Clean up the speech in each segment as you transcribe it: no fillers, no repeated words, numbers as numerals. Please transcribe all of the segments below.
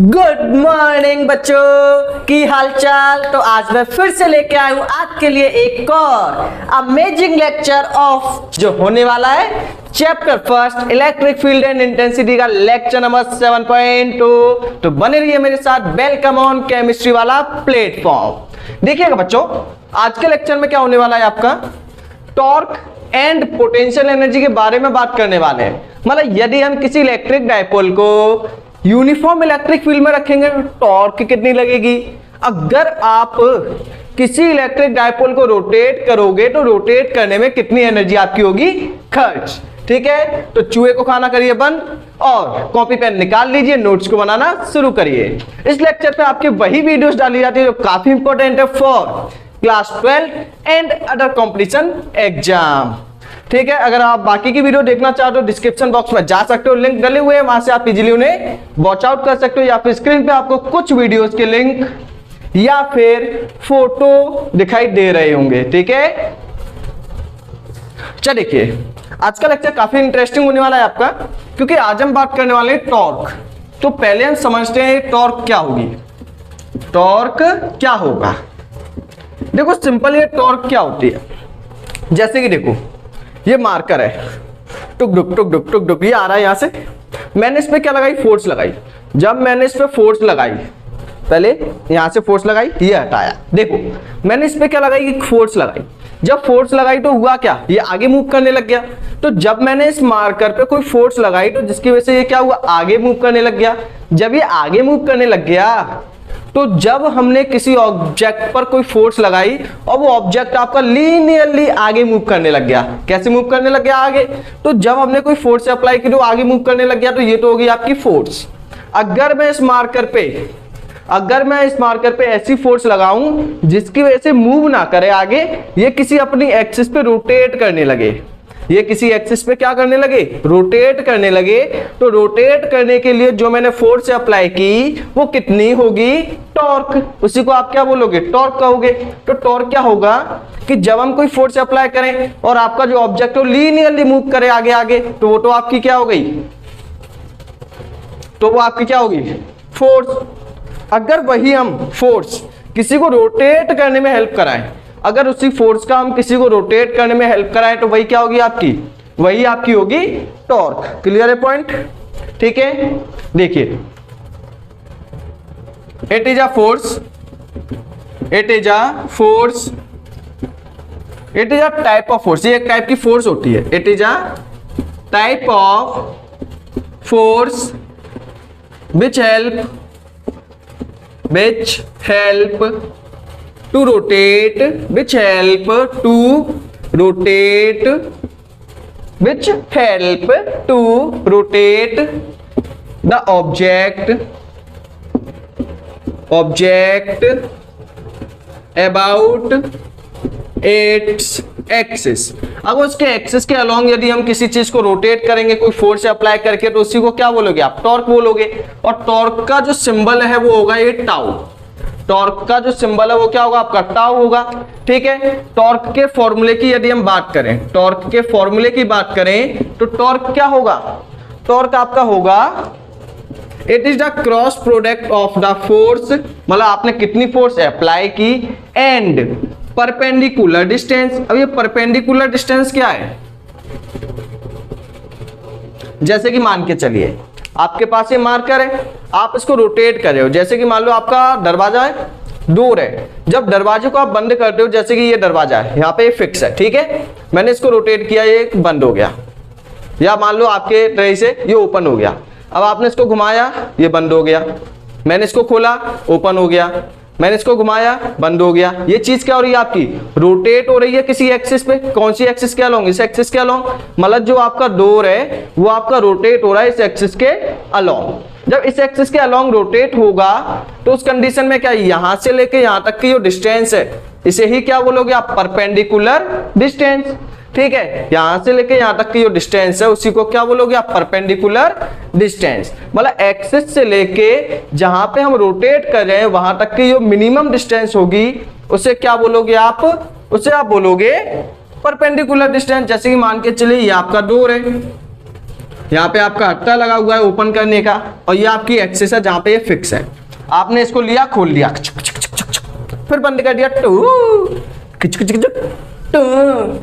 Good morning बच्चों, की हालचाल। तो आज मैं फिर से लेके आया हूं आपके लिए एक और अमेजिंग लेक्चर ऑफ जो होने वाला है chapter first electric field and intensity का लेक्चर नंबर 7.2। तो बने रहिए मेरे साथ, वेलकम ऑन केमिस्ट्री वाला प्लेटफॉर्म। देखिएगा बच्चों, आज के लेक्चर में क्या होने वाला है आपका टॉर्क एंड पोटेंशियल एनर्जी के बारे में बात करने वाले हैं। मतलब यदि हम किसी इलेक्ट्रिक डायपोल को यूनिफॉर्म इलेक्ट्रिक फील्ड में रखेंगे तो टॉर्क कितनी लगेगी। अगर आप किसी इलेक्ट्रिक डायपोल को रोटेट करोगे तो रोटेट करने में कितनी एनर्जी आपकी होगी खर्च। ठीक है, तो चूहे को खाना करिए बंद और कॉपी पेन निकाल लीजिए, नोट्स को बनाना शुरू करिए। इस लेक्चर पे आपके वही वीडियोस डाली जाती है जो काफी इंपॉर्टेंट है for class 12 and other competition exam. ठीक है, अगर आप बाकी की वीडियो देखना चाहते हो डिस्क्रिप्शन बॉक्स में जा सकते हो, लिंक डले हुए हैं, वहां से आप इजीली उन्हें वॉच आउट कर सकते हो, या फिर स्क्रीन पे आपको कुछ वीडियोस के लिंक या फिर फोटो दिखाई दे रहे होंगे। ठीक है, चलिए देखिए, आज का लेक्चर काफी इंटरेस्टिंग होने वाला है आपका, क्योंकि आज हम बात करने वाले हैं टॉर्क। तो पहले हम समझते हैं टॉर्क क्या होगी। टॉर्क क्या होगा, देखो सिंपल, ये टॉर्क क्या होती है। जैसे कि देखो ये मार्कर है, टुक डुक टुक डुक टुक डुक ये आ रहा है यहां से। मैंने इस पे क्या लगाई, फोर्स लगाई। जब मैंने इस पे फोर्स लगाई, पहले यहां से फोर्स लगाई, ये हटाया। देखो मैंने इस पे क्या लगाई, फोर्स लगाई। जब फोर्स लगाई तो हुआ क्या, ये आगे मूव करने लग गया। तो जब मैंने इस मार्कर पे कोई फोर्स लगाई तो जिसकी वजह से ये क्या हुआ, आगे मूव करने लग गया। जब ये आगे मूव करने लग गया तो जब हमने किसी ऑब्जेक्ट पर कोई फोर्स लगाई और वो ऑब्जेक्ट आपका लीनियरली आगे मूव करने लग गया। कैसे मूव करने लग गया आगे, तो जब हमने कोई फोर्स अप्लाई की तो आगे मूव करने लग गया, तो ये तो होगी आपकी फोर्स। अगर मैं इस मार्कर पे ऐसी फोर्स लगाऊं जिसकी वजह से मूव ना करे आगे, ये किसी अपनी एक्सिस पे रोटेट करने लगे, ये किसी एक्सिस पे क्या करने लगे, रोटेट करने लगे, तो रोटेट करने के लिए जो मैंने फोर्स अप्लाई की वो कितनी होगी, टॉर्क। उसी को आप क्या बोलोगे, टॉर्क कहोगे। तो टॉर्क क्या होगा कि जब हम कोई फोर्स अप्लाई करें और आपका जो ऑब्जेक्ट है लीनियरली मूव करे आगे आगे, तो वो तो आपकी क्या हो गई, तो वो आपकी क्या होगी, फोर्स। अगर वही हम फोर्स किसी को रोटेट करने में हेल्प कराएं, अगर उसी फोर्स का हम किसी को रोटेट करने में हेल्प कराएं, तो वही क्या होगी आपकी, वही आपकी होगी टॉर्क। क्लियर है पॉइंट। ठीक है, देखिए it is a force, it is a force, it is a type of force. ये एक टाइप की फोर्स होती है। It is a type of force which help to rotate, which help to rotate the object about its axis. अब उसके axis के along यदि हम किसी चीज को रोटेट करेंगे कोई फोर्स अप्लाई करके, तो उसी को क्या बोलोगे आप, टॉर्क बोलोगे। और टॉर्क का जो सिंबल है वो होगा ये टाउ। टॉर्क का जो सिंबल है वो क्या होगा आपका, टाउ होगा। ठीक है, टॉर्क के फॉर्मूले की यदि हम बात करें, टॉर्क के फॉर्मूले की बात करें तो टॉर्क क्या होगा, टॉर्क आपका होगा it is the cross product of the force, मतलब आपने कितनी फोर्स अप्लाई की, एंड परपेंडिकुलर डिस्टेंस। अब ये परपेंडिकुलर डिस्टेंस क्या है, जैसे कि मान के चलिए आपके पास ये मार्कर है, आप इसको रोटेट कर रहे हो। जैसे कि मान लो आपका दरवाजा है, डोर है, जब दरवाजे को आप बंद करते हो, जैसे कि ये दरवाजा है, यहाँ पे फिक्स है। ठीक है, मैंने इसको रोटेट किया, ये बंद हो गया, या मान लो आपके ट्रे से ये ओपन हो गया। अब आपने इसको घुमाया, ये बंद हो गया। मैंने इसको खोला, ओपन हो गया। मैंने इसको घुमाया, बंद हो गया। ये चीज क्या हो रही है आपकी, रोटेट हो रही है किसी एक्सिस पे। कौन सी एक्सिस के अलोंग, इस एक्सिस के अलोंग। मतलब जो आपका डोर है वो आपका रोटेट हो रहा है इस एक्सिस के अलोंग। जब इस एक्सिस के अलोंग रोटेट होगा तो उस कंडीशन में क्या, यहां से लेके यहां तक की जो डिस्टेंस है इसे ही क्या बोलोगे आप, परपेंडिकुलर डिस्टेंस। ठीक है, यहां से लेके यहां तक की जो डिस्टेंस है उसी को क्या बोलोगे आप, परपेंडिकुलर डिस्टेंस। मतलब एक्सिस से लेके जहां पे हम रोटेट कर रहे हैं वहां तक की जो मिनिमम डिस्टेंस होगी उसे क्या बोलोगे आप, उसे आप बोलोगे परपेंडिकुलर डिस्टेंस। जैसे कि मान के चलिए ये आपका डोर है यहाँ पे आपका हट्टा लगा हुआ है ओपन करने का, और ये आपकी एक्सेस है जहाँ पे ये फिक्स है। आपने इसको लिया, खोल लिया, फिर बंद कर दिया,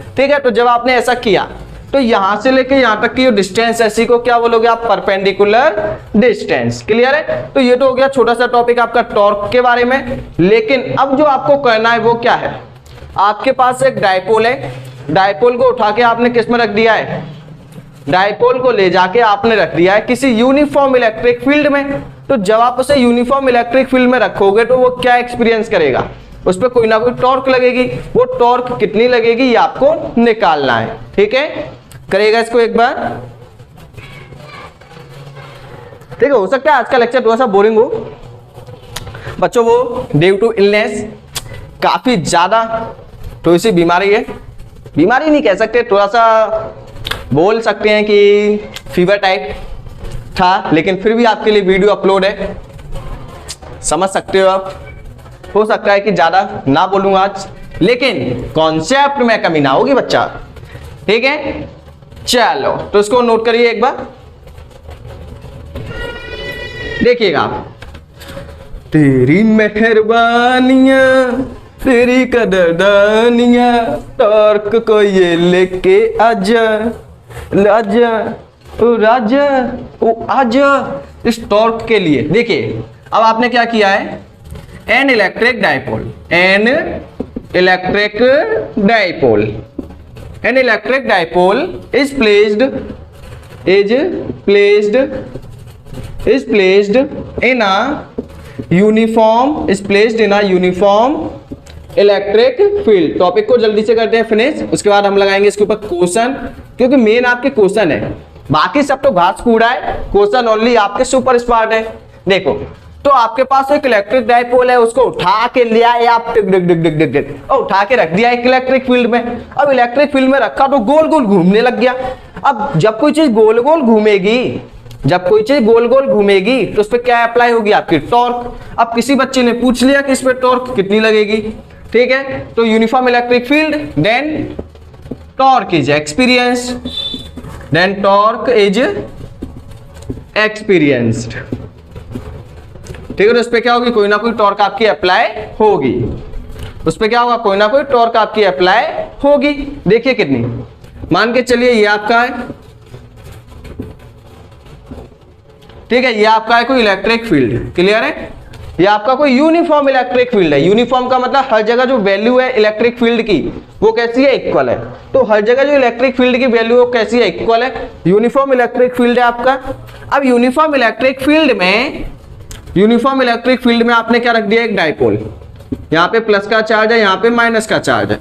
ठीक है। तो जब आपने ऐसा किया तो यहां से लेके यहां तक की जो डिस्टेंस है इसी को क्या बोलोगे आप, परपेंडिकुलर डिस्टेंस। क्लियर है। तो ये तो हो गया छोटा सा टॉपिक आपका टॉर्क के बारे में। लेकिन अब जो आपको करना है वो क्या है, आपके पास एक डायपोल है, डायपोल को उठा के आपने किस में रख दिया है, डायपोल को ले जाके आपने रख दिया है किसी यूनिफॉर्म इलेक्ट्रिक फील्ड में। तो जब आप उसे यूनिफॉर्म इलेक्ट्रिक फील्ड में रखोगे तो वो क्या एक्सपीरियंस करेगा, उस पर कोई ना कोई टॉर्क लगेगी। वो टॉर्क कितनी लगेगी ये आपको निकालना है। ठीक है, करेगा इसको एक बार। ठीक है, हो सकता है आज का लेक्चर थोड़ा सा बोरिंग हो बच्चों, वो ड्यू टू इलनेस, काफी ज्यादा थोड़ी सी बीमारी है, बीमारी नहीं कह सकते, थोड़ा सा बोल सकते हैं कि फीवर टाइप था, लेकिन फिर भी आपके लिए वीडियो अपलोड है, समझ सकते हो आप। हो सकता है कि ज्यादा ना बोलूंगा आज, लेकिन कॉन्सेप्ट में कमी ना होगी बच्चा। ठीक है, चलो तो इसको नोट करिए एक बार, देखिएगा आप। तेरी मेहरबानियां, तेरी कदरदानियां, टॉर्क को ये लेके आजा, आजा ओ राजा, ओ आजा। इस टॉर्क के लिए देखिए अब आपने क्या किया है, an electric dipole, an electric dipole, an electric dipole is placed in a uniform, is placed in a uniform electric field. Topic को जल्दी से करते हैं फिनिश, उसके बाद हम लगाएंगे इसके ऊपर क्वेश्चन, क्योंकि मेन आपके क्वेश्चन है, बाकी सब तो घास कूड़ा है, क्वेश्चन ओनली आपके सुपर स्मार्ट है। देखो तो आपके पास एक इलेक्ट्रिक डायपोल है, उसको उठा के लिया है आप, डिग डिग डिग डिग डिग डिग, और उठा के रख दिया एक इलेक्ट्रिक फील्ड में। अब इलेक्ट्रिक फील्ड में रखा तो गोल गोल घूमने लग गया। अब जब कोई चीज गोल गोल घूमेगी, जब कोई चीज गोल गोल घूमेगी तो उस पर क्या अप्लाई होगी, आपकी टॉर्क। अब किसी बच्चे ने पूछ लिया कि इस पर टॉर्क कितनी लगेगी। ठीक है, तो uniform electric field, then torque is experienced, then torque is experienced. ठीक है, तो उस पर क्या होगी, कोई ना कोई टॉर्क आपकी अप्लाई होगी, उस पर क्या होगा, कोई ना कोई टॉर्क आपकी अप्लाई होगी। देखिए कितनी, मान के चलिए ये आपका है, ठीक है, ये आपका है कोई इलेक्ट्रिक फील्ड। क्लियर है, ये आपका कोई यूनिफॉर्म इलेक्ट्रिक फील्ड है। यूनिफॉर्म का मतलब हर जगह जो वैल्यू है इलेक्ट्रिक फील्ड की वो कैसी है, इक्वल है। तो हर जगह जो इलेक्ट्रिक फील्ड की वैल्यू है कैसी है, इक्वल है। यूनिफॉर्म इलेक्ट्रिक फील्ड है आपका। अब यूनिफॉर्म इलेक्ट्रिक फील्ड में आपने क्या रख दिया, एक डायपोल, यहाँ पे प्लस का चार्ज है, यहाँ पे माइनस का चार्ज है।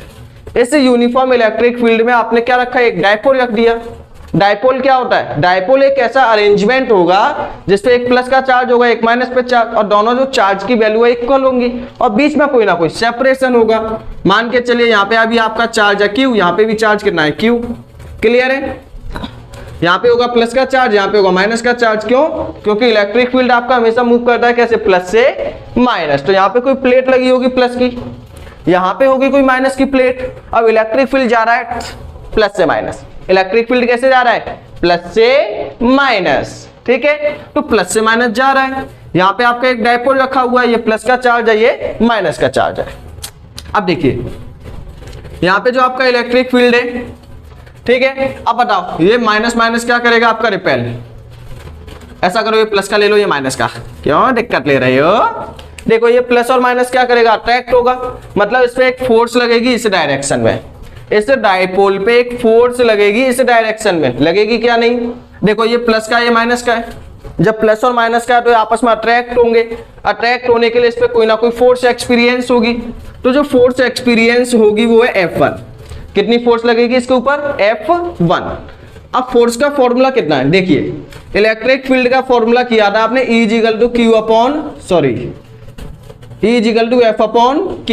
इस यूनिफॉर्म इलेक्ट्रिक फील्ड में आपने क्या रखा है, एक डायपोल रख दिया। डायपोल क्या होता है, डायपोल एक ऐसा अरेंजमेंट होगा जिसपे एक प्लस का चार्ज होगा, एक माइनस पे चार्ज, और दोनों जो चार्ज की वैल्यू है इक्वल होंगी, और बीच में कोई ना कोई सेपरेशन होगा। मान के चलिए यहाँ पे अभी आपका चार्ज है Q, यहाँ पे भी चार्ज कितना है Q। क्लियर है, यहाँ पे होगा प्लस का चार्ज, यहाँ पे होगा माइनस का चार्ज। क्यों, क्योंकि इलेक्ट्रिक फील्ड आपका हमेशा मूव करता है कैसे, प्लस से माइनस। तो यहाँ पे कोई प्लेट लगी होगी प्लस की, यहाँ पे होगी कोई माइनस की प्लेट। अब इलेक्ट्रिक फील्ड जा रहा है प्लस से माइनस, इलेक्ट्रिक फील्ड कैसे जा रहा है, प्लस से माइनस। ठीक है, तो प्लस से माइनस जा रहा है। यहाँ पे आपका एक डायपोल रखा हुआ है, ये प्लस का चार्ज है, ये माइनस का चार्ज है। अब देखिए यहाँ पे जो आपका इलेक्ट्रिक फील्ड है, ठीक है, अब बताओ ये माइनस माइनस क्या करेगा, आपका रिपेल। ऐसा करो, ये प्लस का ले लो, ये माइनस का, क्यों दिक्कत ले रहे हो। देखो ये प्लस और माइनस क्या करेगा, अट्रैक्ट होगा, मतलब इस पे एक फोर्स लगेगी इस डायरेक्शन में, इस डायपोल पे एक फोर्स लगेगी इस डायरेक्शन में, लगेगी क्या नहीं। देखो ये प्लस का, ये माइनस का है, जब प्लस और माइनस का है तो आपस में अट्रैक्ट होंगे, अट्रैक्ट होने के लिए इस पे कोई ना कोई फोर्स एक्सपीरियंस होगी। तो जो फोर्स एक्सपीरियंस होगी वो है F1। कितनी फोर्स लगेगी इसके ऊपर, F1। अब फोर्स का फॉर्मूला कितना है, देखिए इलेक्ट्रिक फील्ड का फॉर्मूला किया था आपने, E is F upon Q,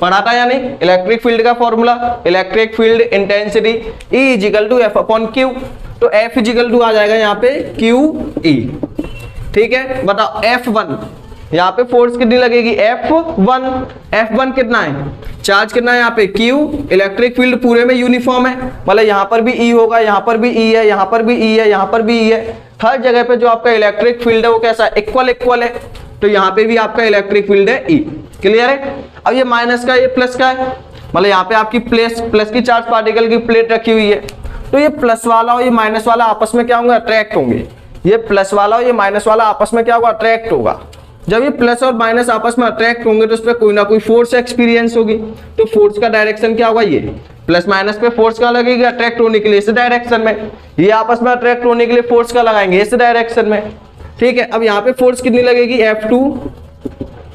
पढ़ा था या नहीं। इलेक्ट्रिक फील्ड का formula, electric field intensity E is F upon Q, तो F इज आ जाएगा यहाँ पे QE। ठीक है, बताओ F1 यहाँ पे फोर्स कितनी लगेगी F1। F1 कितना है, चार्ज कितना है यहाँ पे Q। इलेक्ट्रिक फील्ड पूरे में यूनिफॉर्म है, मतलब यहाँ पर भी E होगा, यहाँ पर भी E है, यहाँ पर भी E है, यहाँ पर भी E है। हर जगह पे जो आपका इलेक्ट्रिक फील्ड है वो कैसा है, इक्वल है। तो यहाँ पे भी आपका इलेक्ट्रिक फील्ड है E। क्लियर है। अब ये माइनस का, ये प्लस का है, मतलब यहाँ पे आपकी प्लस की चार्ज पार्टिकल की प्लेट रखी हुई है। तो ये प्लस वाला और ये माइनस वाला आपस में क्या होंगे, अट्रैक्ट होंगे। ये प्लस वाला और ये माइनस वाला आपस में क्या होगा, अट्रैक्ट होगा। जब ये प्लस और माइनस आपस में अट्रैक्ट होंगे तो उस पर कोई ना कोई फोर्स एक्सपीरियंस होगी। तो फोर्स का डायरेक्शन क्या होगा, ये प्लस माइनस पे फोर्स का लगेगा अट्रैक्ट होने के लिए इस डायरेक्शन में, ये आपस में अट्रैक्ट होने के लिए फोर्स का लगाएंगे इस डायरेक्शन में। ठीक है। अब यहाँ पे फोर्स कितनी लगेगी,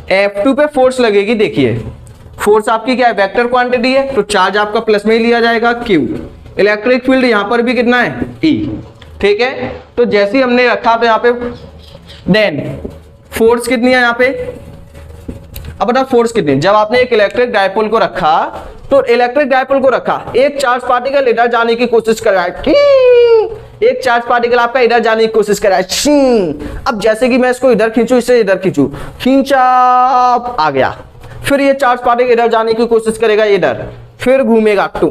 F2 पे फोर्स लगेगी। देखिए फोर्स आपकी क्या है, वेक्टर क्वांटिटी है, तो चार्ज आपका प्लस में ही लिया जाएगा Q। इलेक्ट्रिक फील्ड यहाँ पर भी कितना है, E। ठीक है। तो जैसे ही हमने रखा तो यहाँ पे देन फोर्स कितनी है यहाँ पे, अब बताओ फोर्स कितनी। जब आपने एक इलेक्ट्रिक डायपोल को रखा, तो इलेक्ट्रिक डायपोल को रखा, एक चार्ज पार्टिकल इधर जाने की कोशिश कर रहा है, एक चार्ज पार्टिकल आपका इधर जाने की कोशिश कर रहा है। अब जैसे कि मैं इसको इधर खींचू, इससे इधर खींचू, खींचा, आ गया। फिर ये चार्ज पार्टिकल इधर जाने की कोशिश करेगा इधर, फिर घूमेगा टू,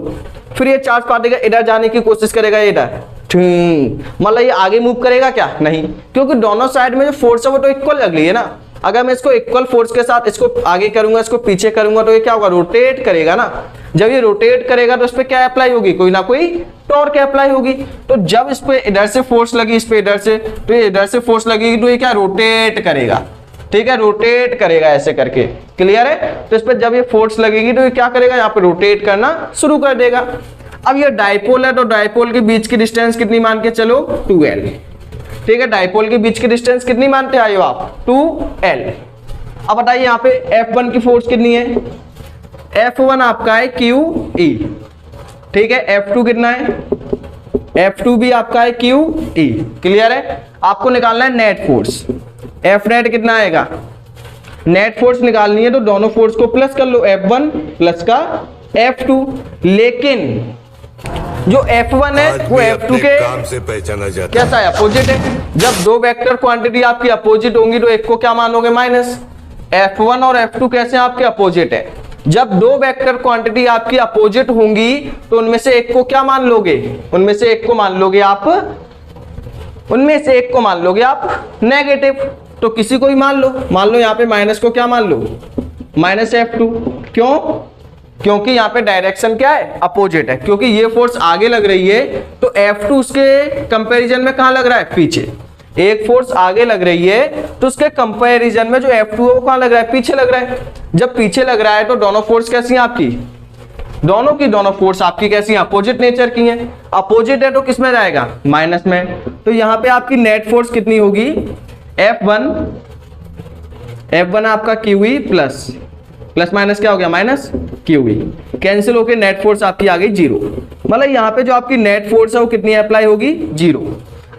फिर ये चार्ज पार्टिकल इधर जाने की कोशिश करेगा इधर, मतलब ये आगे मूव करेगा क्या, नहीं, क्योंकि दोनों साइड में जो फोर्स है वो तो इक्वल लग रही है ना। अगर मैं इसको इक्वल फोर्स के साथ इसको आगे करूंगा, इसको पीछे करूंगा, तो ये क्या होगा, रोटेट करेगा ना। जब ये रोटेट करेगा तो इस पे क्या अप्लाई होगी, कोई ना कोई टॉर्क अप्लाई होगी। तो जब इस पे इधर से फोर्स लगी, इस पे इधर से, तो ये इधर से फोर्स लगेगी तो ये क्या रोटेट करेगा। ठीक है, रोटेट करेगा ऐसे करके। क्लियर है। तो इस पे जब ये फोर्स लगेगी तो ये क्या करेगा, यहाँ पे रोटेट करना शुरू कर देगा। अब ये डायपोल है, तो डायपोल के बीच की डिस्टेंस कितनी मान के चलो, 2L। ठीक है, डायपोल के बीच की डिस्टेंस कितनी मानते आए हो आप, 2L। अब बताइए यहाँ पे F1 की फोर्स कितनी है, F1 आपका है QE। ठीक है, F2 कितना है, F2 भी आपका है QE। क्लियर है। आपको निकालना है नेट फोर्स, F नेट कितना आएगा, नेट फोर्स निकालनी है तो दोनों फोर्स को प्लस कर लो, F1 प्लस का F2। लेकिन जो F1 है वो F2 के काम से पहचाना जाता कैसा है, अपोजिट है। जब दो वेक्टर क्वांटिटी आपकी अपोजिट होंगी तो एक को क्या मानोगे, माइनस। F1 और F2 कैसे आपके अपोजिट है। जब दो वेक्टर क्वांटिटी आपकी अपोजिट होंगी तो उनमें से एक को क्या मान लोगे, उनमें से एक को मान लोगे आप, उनमें से एक को मान लोगे आप नेगेटिव। तो किसी को ही मान लो यहाँ पे माइनस को क्या मान लो, माइनस F2। क्यों, क्योंकि यहाँ पे डायरेक्शन क्या है, अपोजिट है। क्योंकि ये फोर्स आगे लग रही है तो F2 उसके कंपैरिजन में कहां लग रहा है, पीछे। एक फोर्स आगे लग रही है तो उसके कंपैरिजन में जो F2 है वो कहां लग रहा है, पीछे लग रहा है। जब पीछे लग रहा है तो दोनों फोर्स कैसी हैं आपकी, दोनों की दोनों फोर्स आपकी कैसी हैं, अपोजिट नेचर की हैं। अपोजिट है तो किस में जाएगा, माइनस में। तो यहाँ पे आपकी नेट फोर्स कितनी होगी, F1 आपका QE प्लस माइनस क्या हो गया, माइनस QE। कैंसिल होके नेट फोर्स आपकी आ गई 0। मतलब यहाँ पे जो आपकी नेट फोर्स है वो कितनी अप्लाई होगी, 0।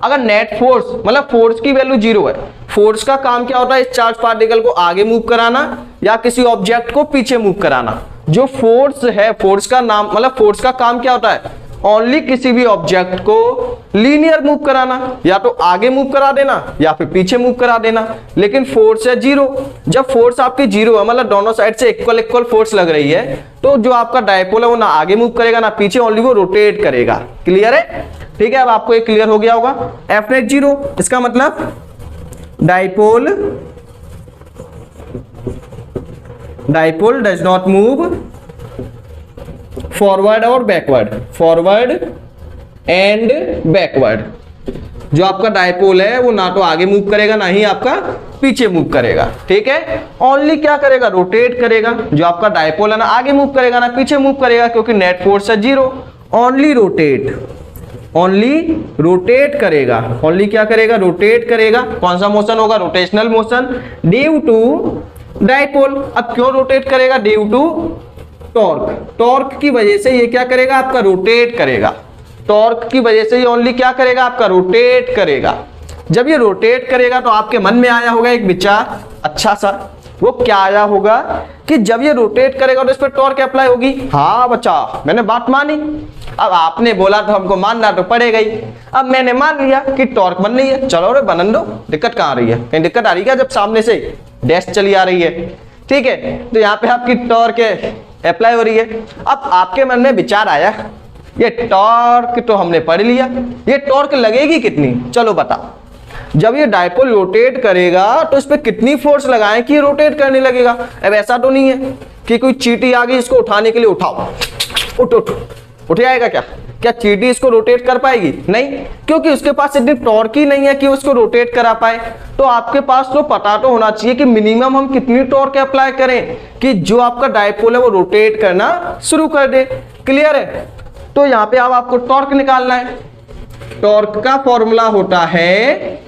अगर नेट फोर्स मतलब फोर्स की वैल्यू 0 है, फोर्स का काम क्या होता है, इस चार्ज पार्टिकल को आगे मूव कराना या किसी ऑब्जेक्ट को पीछे मूव कराना। जो फोर्स है, फोर्स का नाम मतलब फोर्स का काम क्या होता है, ओनली किसी भी ऑब्जेक्ट को लीनियर मूव कराना, या तो आगे मूव करा देना या फिर पीछे मूव करा देना। लेकिन फोर्स है 0। जब फोर्स आपकी 0 है, मतलब दोनों साइड से इक्वल फोर्स लग रही है, तो जो आपका डायपोल है वो ना आगे मूव करेगा ना पीछे, ओनली वो रोटेट करेगा। क्लियर है। ठीक है, अब आपको ये क्लियर हो गया होगा। F नेट 0, इसका मतलब dipole does not move forward और बैकवर्ड, फॉरवर्ड एंड बैकवर्ड। जो आपका डायपोल है वो ना तो आगे मूव करेगा ना ही आपका पीछे मूव करेगा। ठीक है, ओनली क्या करेगा, रोटेट करेगा। जो आपका डायपोल है ना आगे मूव करेगा ना पीछे मूव करेगा, क्योंकि नेट फोर्स है 0। ओनली रोटेट करेगा, ओनली क्या करेगा, रोटेट करेगा। कौन सा मोशन होगा, rotational motion, due to dipole. अब क्यों रोटेट करेगा, ड्यू टू टॉर्क की वजह से ये क्या करेगा, आपका रोटेट करेगा। टॉर्क की वजह से ये ओनली क्या करेगा, आपका रोटेट करेगा। जब ये रोटेट करेगा तो आपके मन में आया होगा एक विचार अच्छा सा, वो क्या आया होगा कि जब ये रोटेट करेगा तो इस पर टॉर्क अप्लाई होगी। हाँ बच्चा, मैंने बात मानी। अब आपने बोला तो हमको मानना तो पड़ेगा ही। अब मैंने मान लिया कि टॉर्क बन रही है, चलो रे बनन दो, दिक्कत कहाँ आ रही है? कहीं दिक्कत आ रही है क्या जब सामने से डैश चली आ रही है? ठीक है, तो यहाँ पे आपकी टॉर्क अप्लाई हो रही है। अब आपके मन में विचार आया, ये टॉर्क तो हमने पढ़ लिया, ये टॉर्क लगेगी कितनी? चलो बता। जब ये डायपोल रोटेट करेगा तो इस पे कितनी फोर्स लगाएं कि ये रोटेट करने लगेगा? अब ऐसा तो नहीं है कि कोई चींटी आ गई इसको उठाने के लिए, उठाओ उठ उठ उठ जाएगा क्या? क्या चींटी इसको रोटेट कर पाएगी? नहीं, क्योंकि उसके पास इतनी टॉर्क ही नहीं है कि उसको रोटेट करा पाए। तो आपके पास तो पता तो होना चाहिए कि मिनिमम हम कितनी टॉर्क अप्लाई करें कि जो आपका डायपोल है वो रोटेट करना शुरू कर दे। क्लियर है? तो यहाँ पे अब आपको टॉर्क निकालना है। टॉर्क का फॉर्मूला होता है,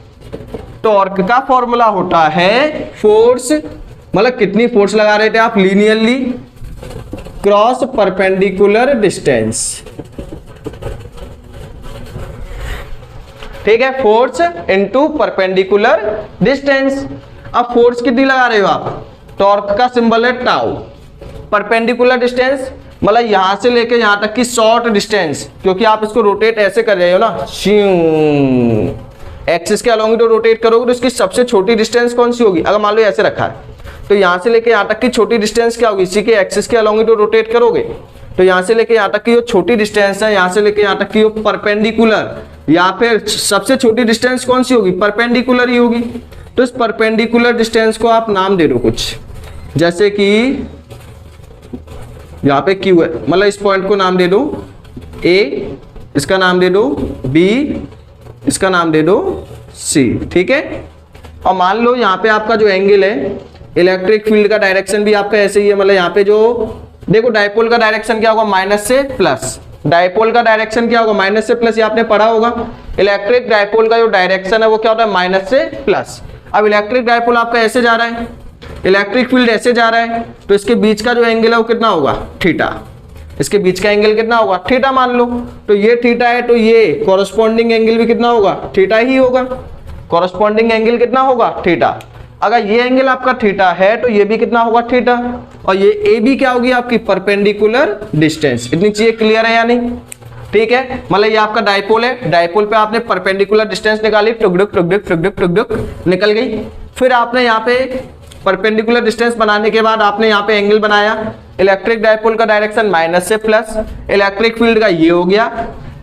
टॉर्क का फॉर्मूला होता है फोर्स, मतलब कितनी फोर्स लगा रहे थे आप लीनियरली क्रॉस परपेंडिकुलर डिस्टेंस। ठीक है, फोर्स इनटू परपेंडिकुलर डिस्टेंस। अब फोर्स कितनी लगा रहे हो आप? टॉर्क का सिंबल है टाउ। परपेंडिकुलर डिस्टेंस मतलब यहां से लेके यहां तक की शॉर्ट डिस्टेंस, क्योंकि आप इसको रोटेट ऐसे कर रहे हो ना, एक्सिस के अलोंग तो रोटेट करोगे तो इसकी सबसे छोटी डिस्टेंस कौन सी होगी? अगर मान लो ऐसे रखा है तो यहां से लेके यहां तक की छोटी डिस्टेंस क्या होगी? इसी के एक्सिस के अलोंग तो रोटेट करोगे, तो यहां से लेके यहां तक की जो छोटी डिस्टेंस है, यहां से लेके यहां तक की जो परपेंडिकुलर, या फिर सबसे छोटी डिस्टेंस कौन सी होगी? परपेंडिकुलर ही होगी। तो इस परपेंडिकुलर डिस्टेंस को आप नाम दे दो कुछ, जैसे कि यहाँ पे Q है, मतलब इस पॉइंट को नाम दे दो A, इसका नाम दे दो B, इसका नाम दे दो C। ठीक है, और मान लो यहाँ पे आपका जो एंगल है, इलेक्ट्रिक फील्ड का डायरेक्शन भी आपका ऐसे ही है, मतलब यहाँ पे जो देखो डायपोल का डायरेक्शन क्या होगा? माइनस से प्लस। डायपोल का डायरेक्शन क्या होगा? माइनस से प्लस, ये आपने पढ़ा होगा। इलेक्ट्रिक डायपोल का जो डायरेक्शन है वो क्या होता है? माइनस से प्लस। अब इलेक्ट्रिक डायपोल आपका ऐसे जा रहा है, इलेक्ट्रिक फील्ड ऐसे जा रहा है, तो इसके बीच का जो एंगल है वो कितना होगा? थीटा। इसके बीच का एंगल कितना होगा? थीटा मान लो। तो ये थीटा है, तो ये कॉरस्पॉन्डिंग एंगल भी कितना होगा? थीटा ही होगा। कॉरस्पॉन्डिंग एंगल कितना होगा? थीटा। अगर ये एंगल आपका थीटा है तो ये भी कितना होगा? थीटा। और ये ए बी क्या होगी? आपकी परपेंडिकुलर डिस्टेंस। इतनी चीजें क्लियर है या नहीं? ठीक है, मतलब ये आपका डायपोल है, डायपोल पे आपने परपेंडिकुलर डिस्टेंस निकाली, टुकड़ुक टुकड़ुक टुकड़ुक टुकड़ुक निकल गई। फिर आपने यहाँ पे परपेंडिकुलर डिस्टेंस बनाने के बाद आपने यहाँ पे एंगल बनाया। इलेक्ट्रिक डायपोल का डायरेक्शन माइनस से प्लस, इलेक्ट्रिक फील्ड का ये हो गया,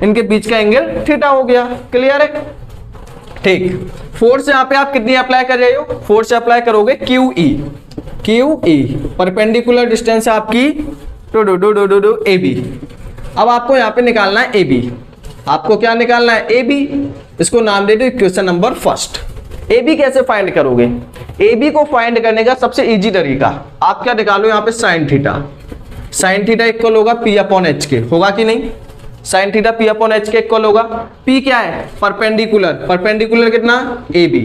इनके बीच का एंगल थीटा हो गया। क्लियर है? ठीक, फोर्स यहाँ पे आप कितनी अप्लाई कर रहे हो? फोर्स अप्लाई करोगे QE। QE परपेंडिकुलर डिस्टेंस है आपकी टू AB। अब आपको यहाँ पे निकालना है AB। आपको क्या निकालना है? AB। इसको नाम दे दो इक्वेशन नंबर फर्स्ट। AB कैसे फाइंड करोगे? AB को फाइंड करने का सबसे इजी तरीका, आप क्या निकालो यहाँ पे? Sine theta. Sine theta equal होगा P अपॉन H के, होगा कि नहीं? Sine theta P upon H के इक्वल होगा। P क्या है? परपेंडिकुलर। परपेंडिकुलर कितना? AB।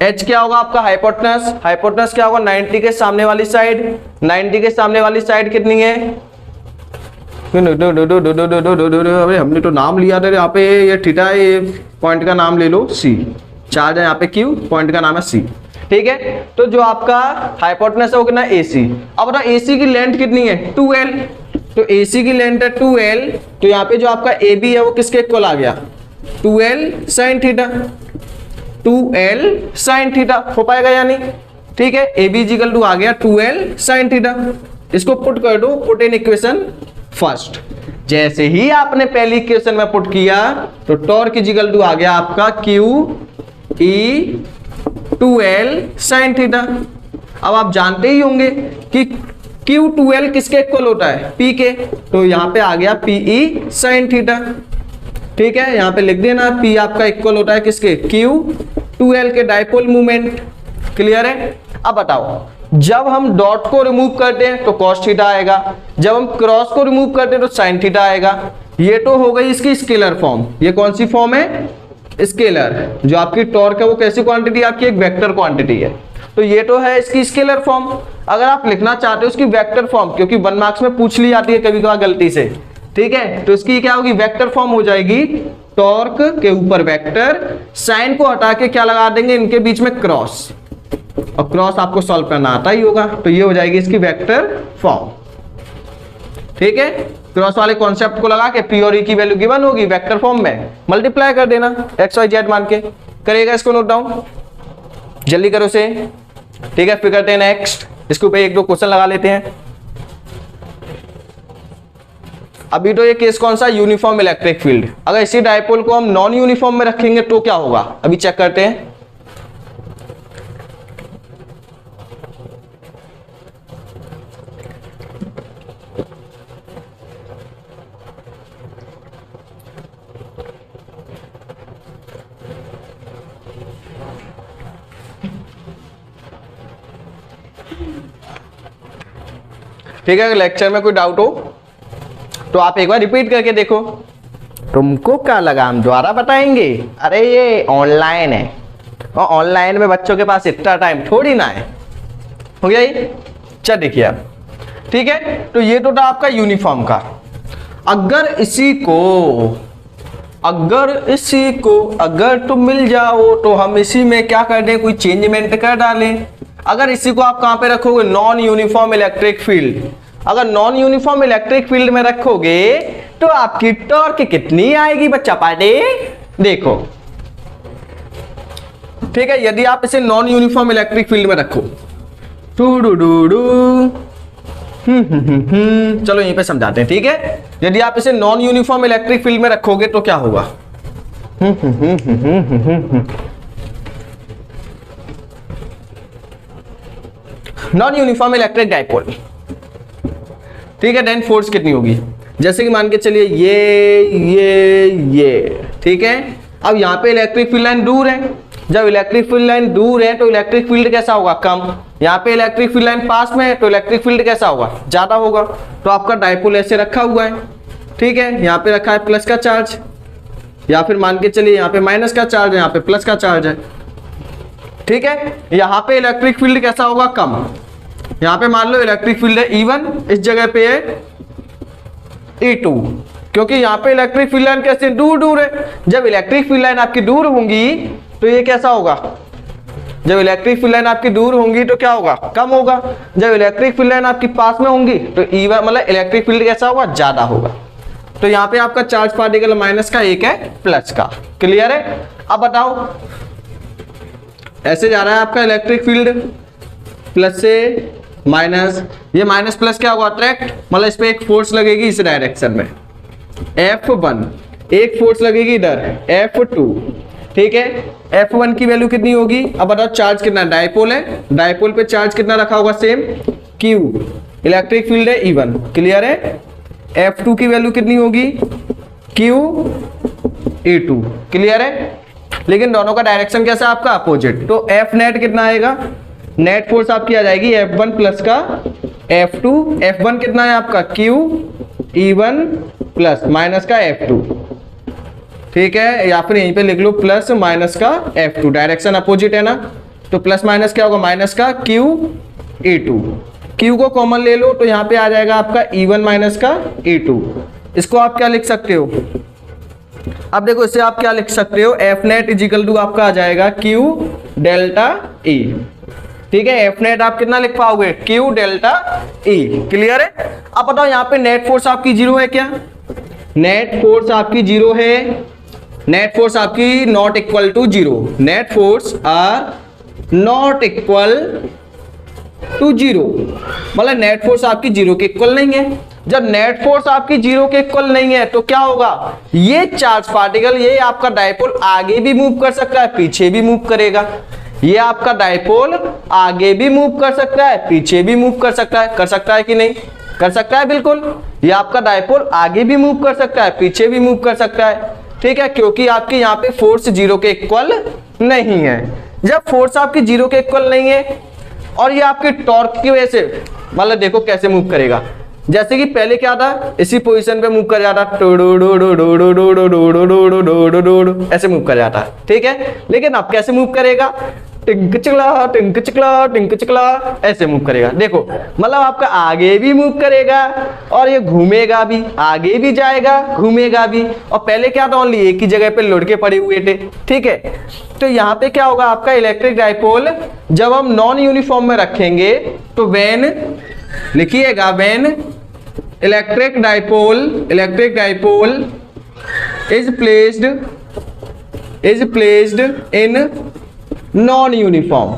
H क्या होगा आपका? हाइपोटेनस। हाइपोटेनस क्या होगा? 90 के सामने वाली साइड। 90 के सामने वाली साइड कितनी है? अरे हमने तो नाम लिया था यहाँ पे, ये थीटा है, ये पॉइंट का नाम ले लो C। चार्ज है यहाँ पे Q, पॉइंट का नाम है C। ठीक है, तो जो आपका हाइपोटेनस है वो कितना? AC। अब बताओ AC की लेंथ कितनी है? 2L। तो AC की लेंथ है 2L, तो यहाँ पे जो आपका AB है वो किसके इक्वल आ गया? 2L sin theta. 2L sin theta हो पाएगा या नहीं? ठीक है, AB इक्वल टू आ गया 2L sin थीटा। इसको पुट कर दो, पुट इन इक्वेशन फर्स्ट। जैसे ही आपने पहली इक्वेशन में पुट किया तो टॉर्क इक्वल टू आ गया आपका QE 2L sin थीटा। अब आप जानते ही होंगे कि Q2L किसके इक्वल होता है? P के, तो यहाँ पे आ गया PE sin थीटा। ठीक है, यहाँ पे लिख देना P आपका इक्वल होता है किसके? Q2L के डायपोल मूवमेंट। क्लियर है? अब बताओ, जब हम डॉट को रिमूव करते हैं तो cos थीटा आएगा, जब हम क्रॉस को रिमूव करते हैं तो sin थीटा आएगा। ये तो हो गई इसकी स्केलर फॉर्म। ये कौन सी फॉर्म है? स्केलर। जो आपकी टॉर्क है वो कैसी क्वांटिटी? आपकी एक वेक्टर क्वांटिटी है, तो ये तो है इसकी स्केलर फॉर्म। अगर आप लिखना चाहते हो उसकी वेक्टर फॉर्म, क्योंकि 1 मार्क्स में पूछ ली जाती है कभी कभार गलती से, ठीक है, तो इसकी क्या होगी? वेक्टर फॉर्म हो जाएगी। टॉर्क के ऊपर वेक्टर, साइन को हटा के क्या लगा देंगे? इनके बीच में क्रॉस। और क्रॉस आपको सॉल्व करना आता ही होगा, तो ये हो जाएगी इसकी वेक्टर फॉर्म। ठीक है, क्रॉस वाले कॉन्सेप्ट को लगा के पी और ई की वैल्यू गिवन होगी, वेक्टर फॉर्म में मल्टीप्लाई कर देना एक्स वाई जेड मान के। करिएगा इसको नोट डाउन, जल्दी करो से। ठीक है, फिर करते हैं नेक्स्ट, इसके ऊपर एक दो क्वेश्चन लगा लेते हैं। अभी तो ये केस कौन सा, यूनिफॉर्म इलेक्ट्रिक फील्ड। अगर इसी डायपोल को हम नॉन यूनिफॉर्म में रखेंगे तो क्या होगा, अभी चेक करते हैं। ठीक है, अगर लेक्चर में कोई डाउट हो तो आप एक बार रिपीट करके देखो। तुमको क्या लगा हम दोबारा बताएंगे, अरे ये ऑनलाइन है और ऑनलाइन में बच्चों के पास इतना टाइम थोड़ी ना है। हो गया ये, चल देखिए आप। ठीक है, तो ये तो था आपका यूनिफॉर्म का। अगर तुम मिल जाओ तो हम इसी में क्या कर दें, कोई चेंजमेंट कर डालें। अगर इसी को आप कहां पे रखोगे, नॉन यूनिफॉर्म इलेक्ट्रिक फील्ड। अगर नॉन यूनिफॉर्म इलेक्ट्रिक फील्ड में रखोगे तो आपकी टॉर्क कितनी आएगी बच्चा पार्टी, देखो। ठीक है, यदि आप इसे नॉन यूनिफॉर्म इलेक्ट्रिक फील्ड में रखो, चलो यहीं पे समझाते हैं। ठीक है, यदि आप इसे नॉन यूनिफॉर्म इलेक्ट्रिक फील्ड में रखोगे तो क्या होगा, नॉन यूनिफॉर्म इलेक्ट्रिक डायपोल। ठीक है, देन फोर्स कितनी होगी, जैसे कि मान के चलिए ये। ठीक है, अब यहाँ पे इलेक्ट्रिक फील्ड लाइन दूर है। जब इलेक्ट्रिक फील्ड लाइन दूर है तो इलेक्ट्रिक फील्ड कैसा होगा, कम। यहाँ पे इलेक्ट्रिक फील्ड लाइन पास में है तो इलेक्ट्रिक फील्ड कैसा होगा, ज्यादा होगा। तो आपका डायपोल ऐसे रखा हुआ है। ठीक है, यहाँ पे रखा है प्लस का चार्ज, या फिर मान के चलिए यहाँ पे माइनस का चार्ज है, यहाँ पे प्लस का चार्ज है। ठीक है, यहाँ पे इलेक्ट्रिक फील्ड कैसा होगा, कम। यहाँ पे मान लो इलेक्ट्रिक फील्ड है E1, इस जगह पे है E2, क्योंकि यहाँ पे इलेक्ट्रिक फील्ड लाइन कैसे दूर दूर है। जब इलेक्ट्रिक फील्ड लाइन आपकी दूर होंगी तो ये कैसा होगा, जब इलेक्ट्रिक फील्ड लाइन आपकी दूर होंगी तो क्या होगा, कम होगा। जब इलेक्ट्रिक फील्ड लाइन आपकी पास में होंगी तो E1 मतलब इलेक्ट्रिक फील्ड कैसा होगा, ज्यादा होगा। तो यहाँ पे आपका चार्ज पार्टिकल माइनस का, एक है प्लस का। क्लियर है, अब बताओ, ऐसे जा रहा है आपका इलेक्ट्रिक फील्ड प्लस से माइनस, ये माइनस प्लस क्या होगा, अट्रैक्ट, मतलब इस पे एक फोर्स लगेगी इस डायरेक्शन में, F1, एक फोर्स लगेगी इधर F2। ठीक है, F1 की वैल्यू कितनी होगी, अब बताओ चार्ज कितना, डायपोल है, डायपोल पे चार्ज कितना रखा होगा, सेम Q, इलेक्ट्रिक फील्ड है E1। क्लियर है, F2 की वैल्यू कितनी होगी, Q E2। क्लियर है, लेकिन दोनों का डायरेक्शन कैसा है आपका, अपोजिट। तो F नेट कितना आएगा, नेट फोर्स आपकी आ जाएगी F1 प्लस का F2। F1 कितना है आपका, Q E1 प्लस माइनस का F2। ठीक है, या फिर यहीं पे लिख लो प्लस माइनस का F2, डायरेक्शन अपोजिट है ना, तो प्लस माइनस क्या होगा, माइनस का Q E2। Q को कॉमन ले लो तो यहाँ पे आ जाएगा आपका E1 माइनस का E2। इसको आप क्या लिख सकते हो, अब देखो इसे आप क्या लिख सकते हो, F नेट इजिकल टू आपका आ जाएगा Q डेल्टा E। ठीक है, F नेट आप कितना लिख पाओगे, Q डेल्टा E। क्लियर है, अब बताओ यहाँ पे नेट फोर्स आपकी जीरो है क्या, नेट फोर्स आपकी जीरो है, नेट फोर्स आपकी not equal to zero, net force are not equal to zero, मतलब नेट फोर्स आपकी जीरो के इक्वल नहीं है। जब नेट फोर्स आपकी जीरो के इक्वल नहीं है तो क्या होगा, ये चार्ज पार्टिकल, ये आपका डायपोल आगे भी मूव कर सकता है, पीछे भी मूव करेगा। ये आपका डायपोल आगे भी मूव कर सकता है, पीछे भी मूव कर सकता है कि नहीं, कर सकता है बिल्कुल। ये आपका डायपोल आगे भी मूव कर सकता है, पीछे भी मूव कर सकता है। ठीक है, क्योंकि आपके यहाँ पे फोर्स जीरो के इक्वल नहीं है। जब फोर्स आपकी जीरो के इक्वल नहीं है और ये आपके टॉर्क की वजह से, मतलब देखो कैसे मूव करेगा, जैसे कि पहले क्या था, इसी पोजीशन पे मूव कर जाता, ऐसे मूव कर जाता। ठीक है, लेकिन अब कैसे मूव करेगा, टिंक चिकला टिंक चिकला टिंक चिकला, ऐसे मूव करेगा। देखो मतलब आपका आगे भी मूव करेगा और ये घूमेगा भी, आगे भी जाएगा घूमेगा भी। और पहले क्या था, ओनली एक ही जगह पे लुढ़के पड़े हुए थे, ठीक है। तो यहाँ पे क्या होगा आपका इलेक्ट्रिक डाइपोल, जब हम नॉन यूनिफॉर्म में रखेंगे तो व्हेन, लिखिएगा when electric dipole is placed in non uniform.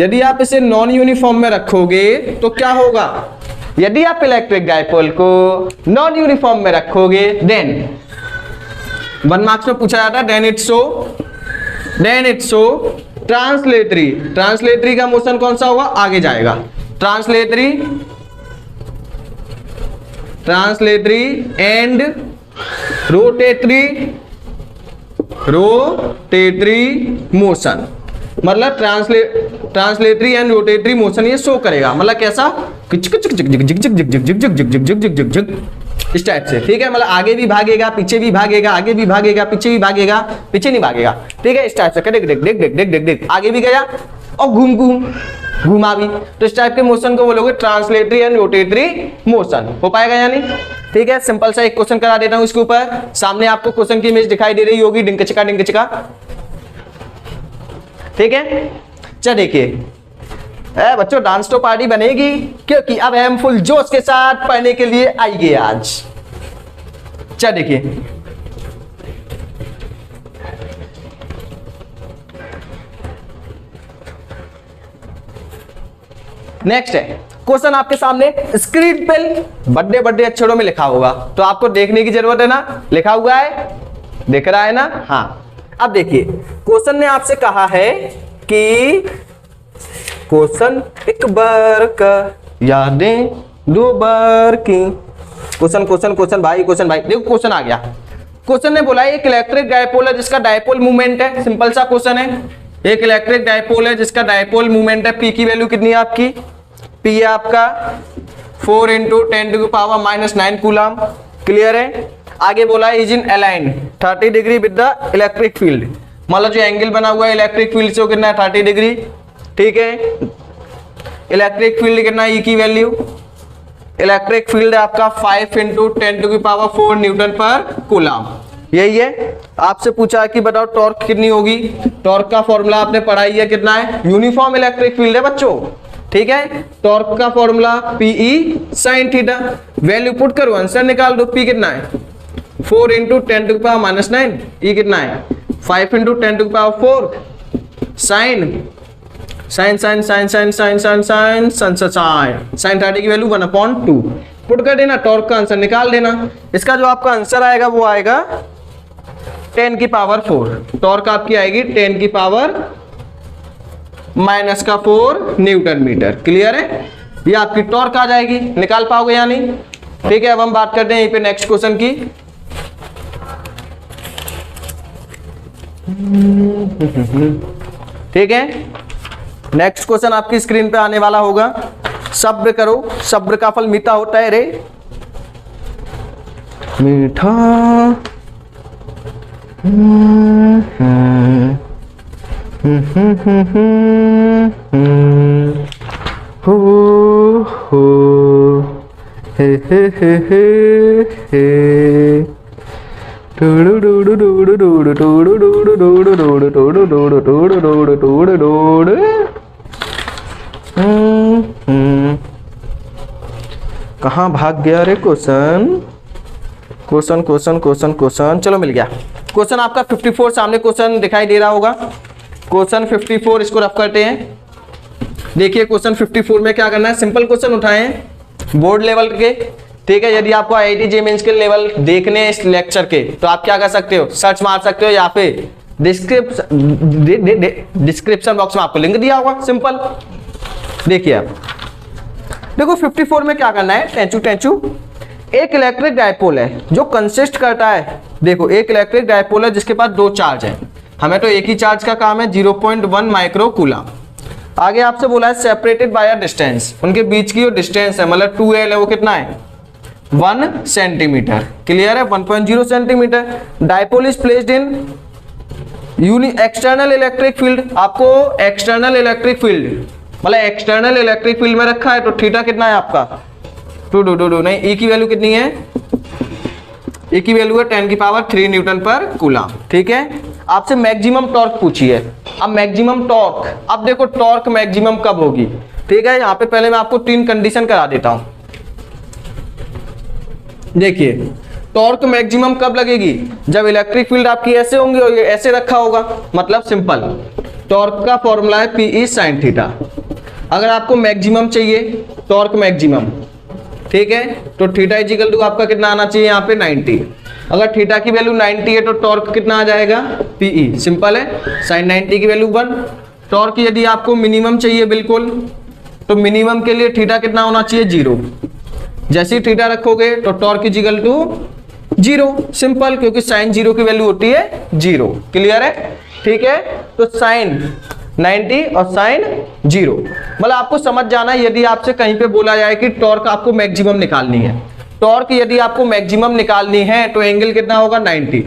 यदि आप इसे नॉन यूनिफॉर्म में रखोगे तो क्या होगा, यदि आप इलेक्ट्रिक डाइपोल को नॉन यूनिफॉर्म में रखोगे देन 1 मार्क्स में पूछा जाता है, देन इट शो ट्रांसलेटरी का मोशन कौन सा होगा, आगे जाएगा। ट्रांसलेटरी एंड रोटेटरी मोशन, मतलब ट्रांसलेटरी एंड रोटेटरी मोशन ये शो करेगा। मतलब कैसा, इस टाइप से, ठीक है। मतलब आगे भी भागेगा पीछे भी भागेगा, आगे भी भागेगा पीछे भी भागेगा, पीछे नहीं भागेगा, ठीक है। इस टाइप से देख आगे भी गया और घूमा भी। तो इस टाइप के मोशन को बोलोगे ट्रांसलेटरी एंड रोटेटरी मोशन। हो पाएगा यानी, ठीक है। सिंपल सा एक क्वेश्चन करा देता हूं इसके ऊपर। सामने आपको क्वेश्चन की इमेज दिखाई दे रही होगी, डिंक चिका, ठीक है। चल देखिए बच्चों, डांस तो पार्टी बनेगी क्योंकि अब हम फुल जोश के साथ पढ़ने के लिए आएंगे आज। चल देखिए नेक्स्ट है क्वेश्चन आपके सामने स्क्रीन पे बड़े अक्षरों में लिखा होगा, तो आपको देखने की जरूरत है ना। लिखा हुआ है, दिख रहा है ना, हाँ। अब देखिए क्वेश्चन ने आपसे कहा है कि क्वेश्चन एक बार का यादें 2 बार की। क्वेश्चन भाई देखो क्वेश्चन आ गया। क्वेश्चन ने बोला एक इलेक्ट्रिक डायपोल है जिसका डायपोल मूवमेंट है, सिंपल सा क्वेश्चन है। एक इलेक्ट्रिक डायपोल है जिसका डायपोल मूवमेंट है, पी की वैल्यू कितनी है आपकी, पी है आपका 4 × 10⁻⁻⁹ कूलम, क्लियर है। आगे बोला is in align 30 degree with the electric field, मतलब जो एंगल बना हुआ है इलेक्ट्रिक फील्ड से वो कितना है 30 डिग्री, ठीक है। इलेक्ट्रिक फील्ड कितना है, ई की वैल्यू, इलेक्ट्रिक फील्ड है आपका 5 × 10⁴ न्यूटन पर कूलम, यही है। आपसे पूछा कि बताओ टॉर्क कितनी होगी, टॉर्क का फॉर्मूला आपने पढ़ा ही है, कितना है, यूनिफॉर्म इलेक्ट्रिक फील्ड है बच्चों, ठीक है। टॉर्क का formula PE sin theta, value put करो आंसर निकाल दो। P कितना है 4 × 10⁻⁹, E कितना है 5 × 10⁴ sin 30 की वैल्यू 1/2 पुट कर देना, टॉर्क का आंसर निकाल देना। इसका जो आपका आंसर आएगा वो आएगा 10⁴, टॉर्क आपकी आएगी 10⁻⁻⁴ न्यूटन मीटर, क्लियर है। ये आपकी टॉर्क आ जाएगी, निकाल पाओगे या नहीं, ठीक है। अब हम बात करते हैं यहीं पे नेक्स्ट क्वेश्चन की। ठीक है, नेक्स्ट क्वेश्चन आपकी स्क्रीन पे आने वाला होगा। सब्र करो, सब्र का फल मीठा होता है रे, मीठा हो हे कहाँ भाग गया रे क्वेश्चन। चलो मिल गया क्वेश्चन आपका 54, सामने क्वेश्चन दिखाई दे रहा होगा। क्वेश्चन 54 इसको रफ करते हैं। देखिए क्वेश्चन 54 में क्या करना है, सिंपल क्वेश्चन उठाएं बोर्ड लेवल के, ठीक है। यदि आपको IIT JEE मेंस के लेवल देखने हैं इस लेक्चर के, तो आप क्या कर सकते हो, सर्च मार सकते हो या फिर डिस्क्रिप्शन बॉक्स में आपको लिंक दिया होगा, सिंपल। देखिए आप देखो 54 में क्या करना है, टेंचू एक इलेक्ट्रिक डायपोल है जो कंसिस्ट करता है, देखो एक इलेक्ट्रिक डायपोल है जिसके पास 2 चार्ज है, हमें तो एक ही चार्ज का काम है 0.1 माइक्रो कूलम। आगे आपसे बोला है सेपरेटेड बाय अ डिस्टेंस, उनके बीच की जो डिस्टेंस है मतलब 2L है वो कितना है 1 सेंटीमीटर, क्लियर है 1.0 centimetre. Dipole is placed in external electric field, आपको एक्सटर्नल इलेक्ट्रिक फील्ड मतलब एक्सटर्नल इलेक्ट्रिक फील्ड में रखा है, तो थीटा कितना है आपका 2 नहीं, ई की वैल्यू कितनी है, ई की वैल्यू है 10⁻³ न्यूटन पर कूलम। ठीक है, आपसे मैक्सिमम टॉर्क पूछी है। अब मैक्सिमम टॉर्क, अब देखो टॉर्क मैक्सिमम कब होगी। ठीक है, यहाँ पे पहले मैं आपको 3 कंडीशन करा देता हूं। देखिए टॉर्क मैक्सिमम कब लगेगी, जब इलेक्ट्रिक फील्ड आपकी ऐसे होंगी और ये ऐसे रखा होगा, मतलब सिंपल टॉर्क का फॉर्मूला है PE sin थीटा। अगर आपको मैक्सिमम चाहिए टॉर्क मैक्सिमम, ठीक है, तो थीटा इजिकल टू आपका कितना आना चाहिए यहाँ पे 90। अगर थीटा की वैल्यू 90 है तो टॉर्क कितना आ जाएगा PE, सिंपल है, sin 90 की वैल्यू 1। टॉर्क यदि आपको मिनिमम चाहिए बिल्कुल, तो मिनिमम के लिए थीटा कितना होना चाहिए 0। जैसे ही थीटा रखोगे तो टॉर्क इजिकल टू 0, सिंपल, क्योंकि साइन 0 की वैल्यू होती है 0। क्लियर है? ठीक है, तो साइन 90 और साइन 0, मतलब आपको समझ जाना है। यदि आपसे कहीं पे बोला जाए कि टॉर्क आपको मैक्सिमम निकालनी है, टॉर्क यदि आपको मैक्सिमम निकालनी है तो एंगल कितना होगा 90।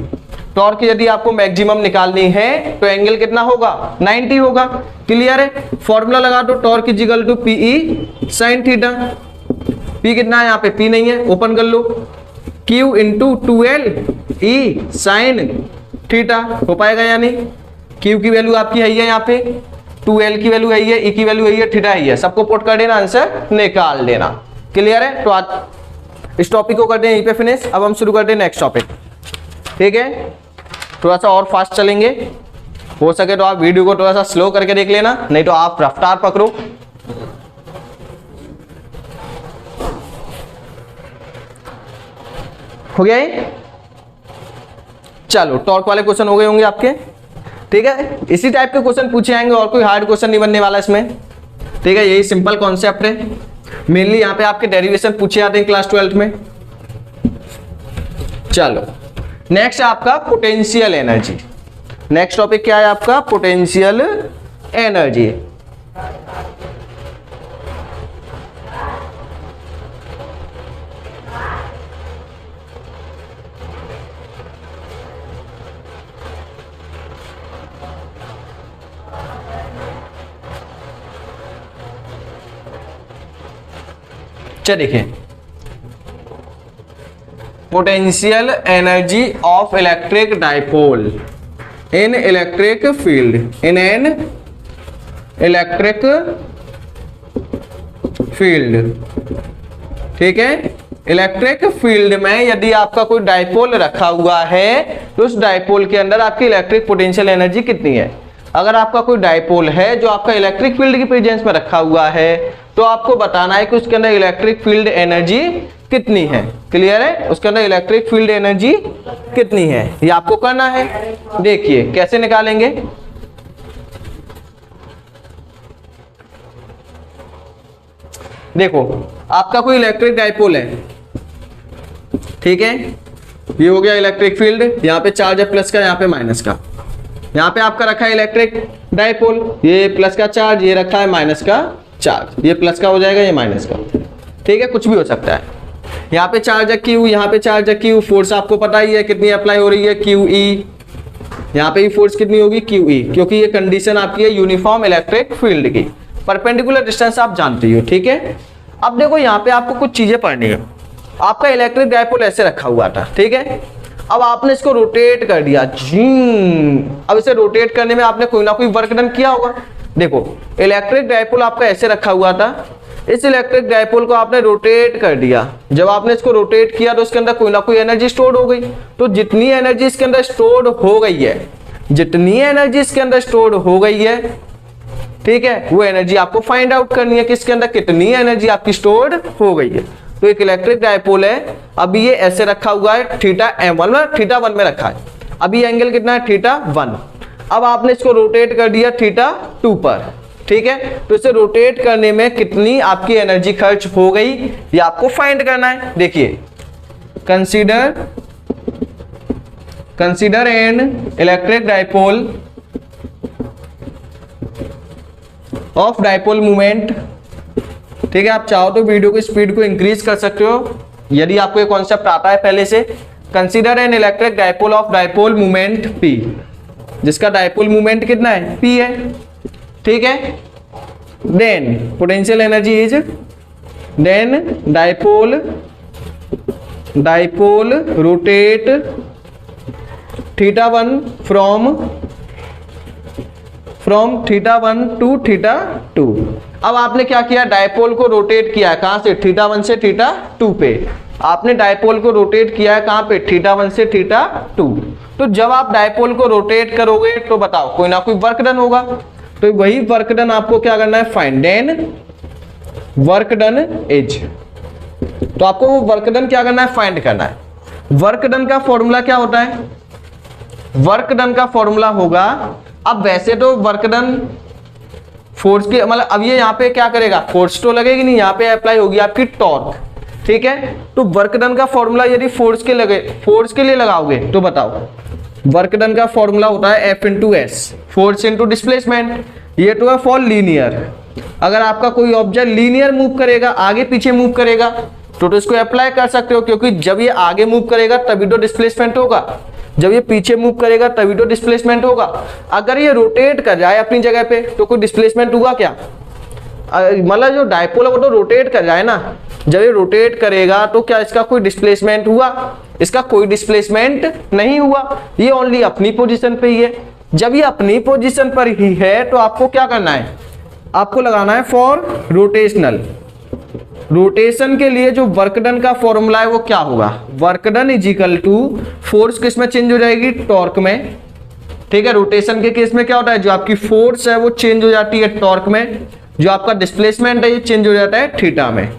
टॉर्क यदि आपको मैक्सिमम निकालनी है तो एंगल कितना होगा 90 होगा। क्लियर है? फॉर्मूला लगा दो, torque is equal to PE sin theta. P कितना है यहाँ पे, P नहीं है, ओपन कर लो, Q into 2L sin theta हो पाएगा या नहीं। Q की वैल्यू आपकी है यहाँ पे, 2L की वैल्यू है, E की वैल्यू है, थीटा है, सबको पुट कर देना, आंसर निकाल देना। क्लियर है? तो आज इस टॉपिक को करते हैं यहीं पे फिनिश। अब हम शुरू करते हैं नेक्स्ट टॉपिक। ठीक है, थोड़ा सा और फास्ट चलेंगे, हो सके तो आप वीडियो को थोड़ा सा स्लो करके देख लेना, नहीं तो आप रफ्तार पकड़ो। हो गया ये? चलो, टॉर्क वाले क्वेश्चन हो गए होंगे आपके। ठीक है, इसी टाइप के क्वेश्चन पूछे जाएंगे, और कोई हार्ड क्वेश्चन नहीं बनने वाला इसमें। ठीक है, यही सिंपल कॉन्सेप्ट है। मेनली यहाँ पे आपके डेरिवेशन पूछे जाते हैं क्लास 12 में। चलो, नेक्स्ट है आपका पोटेंशियल एनर्जी। नेक्स्ट टॉपिक क्या है आपका, पोटेंशियल एनर्जी। देखिए, potential energy of electric dipole in electric field, in an electric field. ठीक है, इलेक्ट्रिक फील्ड में यदि आपका कोई डाइपोल रखा हुआ है तो उस डाइपोल के अंदर आपकी इलेक्ट्रिक पोटेंशियल एनर्जी कितनी है। अगर आपका कोई डाइपोल है जो आपका इलेक्ट्रिक फील्ड की प्रेजेंस में रखा हुआ है, तो आपको बताना है कि उसके अंदर इलेक्ट्रिक फील्ड एनर्जी कितनी है। क्लियर है? उसके अंदर इलेक्ट्रिक फील्ड एनर्जी कितनी है, ये आपको करना है। देखिए कैसे निकालेंगे। देखो, आपका कोई इलेक्ट्रिक डाइपोल है, ठीक है, ये हो गया इलेक्ट्रिक फील्ड, यहाँ पे चार्ज है प्लस का, यहाँ पे माइनस का। यहाँ पे आपका रखा है इलेक्ट्रिक डाइपोल, ये प्लस का चार्ज, ये रखा है माइनस का चार्ज, ये प्लस का हो जाएगा, ये माइनस का। ठीक है, कुछ भी हो सकता है। यहाँ पे चार्ज है Q, यहाँ पे चार्ज है Q, फोर्स आपको पता ही है कितनी अप्लाई हो रही है, QE। यहाँ पे भी फोर्स कितनी होगी, QE, क्योंकि ये कंडीशन आपकी है यूनिफॉर्म इलेक्ट्रिक फील्ड की। परपेंडिकुलर डिस्टेंस आप जानते हो। ठीक है, अब देखो यहाँ पे आपको कुछ चीजें पढ़नी है। आपका इलेक्ट्रिक डाइपोल ऐसे रखा हुआ था, ठीक है, अब आपने इसको रोटेट कर दिया। अब इसे रोटेट करने में आपने कोई ना कोई वर्क डन किया होगा। देखो, इलेक्ट्रिक डाइपोल आपका ऐसे रखा हुआ था, इस इलेक्ट्रिक डाइपोल को आपने रोटेट कर दिया। जब आपने इसको रोटेट किया तो इसके अंदर कोई ना कोई एनर्जी स्टोर हो गई। तो जितनी एनर्जी इसके अंदर स्टोर हो गई है, जितनी एनर्जी इसके अंदर स्टोर हो गई है, ठीक है, वो एनर्जी आपको फाइंड आउट करनी है कि इसके अंदर कितनी एनर्जी आपकी स्टोर्ड हो गई है। तो एक इलेक्ट्रिक डाइपोल है, अभी ये ऐसे रखा हुआ है, θm1 में, θ1 में रखा है। अभी एंगल कितना है, θ1। अब आपने इसको रोटेट कर दिया θ2 पर, ठीक है, तो इसे रोटेट करने में कितनी आपकी एनर्जी खर्च हो गई, ये आपको फाइंड करना है। देखिए, consider an electric dipole of dipole moment. ठीक है, आप चाहो तो वीडियो की स्पीड को इंक्रीज कर सकते हो यदि आपको ये कॉन्सेप्ट आता है पहले से। Consider an electric dipole of dipole moment P। जिसका डायपोल मूवमेंट कितना है, p है, ठीक है। Then potential energy is, then dipole rotate θ1 from θ1 to θ2। अब आपने क्या किया, डायपोल को रोटेट किया है, कहां से, θ1 से θ2 पे। आपने डायपोल को रोटेट किया है कहां पे, θ1 से θ2। तो जब आप डायपोल को रोटेट करोगे तो बताओ कोई ना कोई वर्क डन होगा, तो वही वर्क डन आपको क्या करना है, find. Then work done is, तो आपको वो वर्क डन क्या करना है, फाइंड करना है। वर्क डन का फॉर्मूला क्या होता है, वर्क डन का फॉर्मूला होगा, अब वैसे तो वर्क डन फोर्स के मतलब अब ये यहाँ पे क्या करेगा, फोर्स तो लगेगी नहीं, यहाँ पे अप्लाई होगी आपकी टॉर्क, ठीक है। तो वर्क डन का फॉर्मूला यदि फोर्स के लिए लगाओगे तो बताओ, वर्क डन का फॉर्मूला होता है F into S, force into displacement. ये तो है फॉर लीनियर, अगर आपका कोई ऑब्जेक्ट लीनियर मूव करेगा, आगे पीछे मूव करेगा, तो इसको अप्लाई कर सकते हो, क्योंकि जब ये आगे मूव करेगा तभी तो डिस्प्लेसमेंट होगा, जब ये पीछे मूव करेगा तभी तो डिस्प्लेसमेंट होगा। अगर ये रोटेट कर जाए अपनी जगह पे तो कोई डिस्प्लेसमेंट होगा क्या, मतलब जो डायपोल है वो तो रोटेट कर जाए ना, जब ये रोटेट करेगा तो क्या इसका कोई डिस्प्लेसमेंट हुआ, इसका कोई डिस्प्लेसमेंट नहीं हुआ, ये ओनली अपनी पोजीशन पे ही है। जब ये अपनी पोजीशन पर ही है तो आपको क्या करना है, आपको लगाना है फॉर रोटेशनल। रोटेशन के लिए जो वर्क डन का फॉर्मूला है वो क्या होगा, work done is equal to force किस में चेंज हो जाएगी, टॉर्क में, ठीक है। रोटेशन के केस में क्या होता है, जो आपकी फोर्स है वो चेंज हो जाती है टॉर्क में, जो आपका डिस्प्लेसमेंट है ये चेंज हो जाता है थीटा में,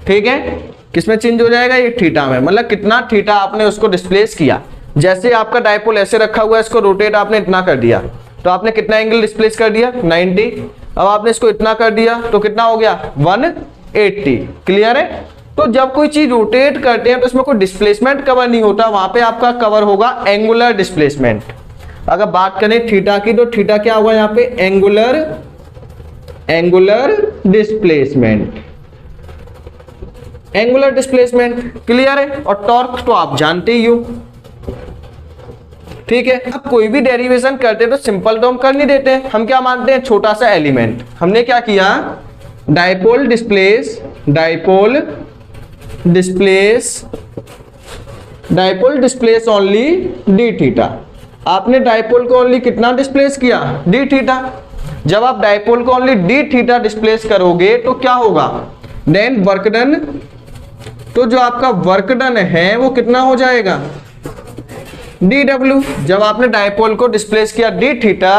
ठीक है। किसमें चेंज हो जाएगा, ये थीटा में, मतलब कितना थीटा आपने उसको डिस्प्लेस किया। जैसे आपका डायपोल ऐसे रखा हुआ है, इसको रोटेट आपने इतना कर दिया तो आपने कितना एंगल डिस्प्लेस कर दिया, 90। अब आपने इसको इतना कर दिया तो कितना हो गया, 180। क्लियर है। तो जब कोई चीज रोटेट करते हैं तो इसमें कोई डिस्प्लेसमेंट कवर नहीं होता, वहां पे आपका कवर होगा एंगुलर डिस्प्लेसमेंट। अगर बात करें थीटा की तो थीटा क्या होगा यहाँ पे, angular displacement, angular displacement. Clear है। और टॉर्क तो आप जानते ही हो, ठीक है। अब कोई भी डेरिवेशन करते तो सिंपल तो हम कर नहीं देते, हम क्या मानते हैं, छोटा सा एलिमेंट। हमने क्या किया, dipole displace only D theta. आपने डायपोल को ओनली कितना डिस्प्लेस किया, डी थीटा। जब आप डायपोल को ओनली डी थीटा डिस्प्लेस करोगे तो क्या होगा, देन वर्क डन, तो जो आपका वर्क डन है वो कितना हो जाएगा, dw। जब आपने डायपोल को डिस्प्लेस किया डी थीटा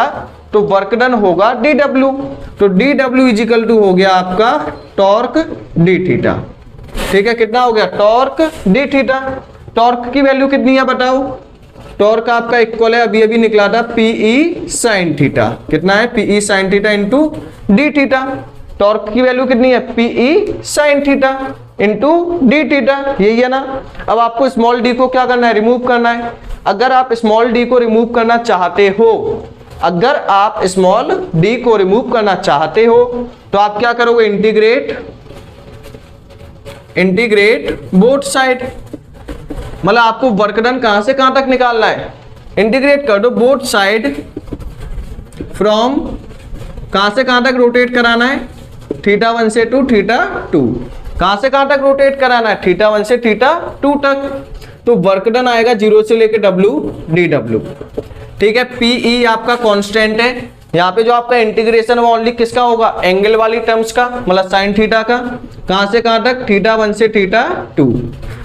तो वर्क डन होगा dw, तो dw इजिकल टू हो गया आपका टॉर्क डी थीटा, ठीक है। कितना हो गया, टॉर्क डी थीटा। टॉर्क की वैल्यू कितनी है बताओ, टॉर्क आपका इक्वल है, अभी अभी निकला था PE sin थीटा। कितना है, PE sin theta into D theta. Torque की वैल्यू कितनी है, PE sin theta into D theta, यही है ना। अब आपको स्मॉल डी को क्या करना है, रिमूव करना है। अगर आप स्मॉल डी को रिमूव करना चाहते हो, अगर आप स्मॉल डी को रिमूव करना चाहते हो तो आप क्या करोगे, इंटीग्रेट बोथ साइड। मतलब आपको वर्क डन कहां से कहां तक निकालना है, इंटीग्रेट कर दो बोथ साइड फ्रॉम, कहां से कहां तक रोटेट कराना है, θ1 से टू θ2। कहां से कहां तक रोटेट कराना है, θ1 से θ2 तक। तो वर्क डन आएगा 0 से लेके W dW, ठीक है। PE आपका कांस्टेंट है, यहाँ पे जो आपका इंटीग्रेशन वो ओनली किसका होगा, एंगल वाली टर्म्स का, मतलब साइन थीटा का। कहां से कहां तक, θ1 से θ2।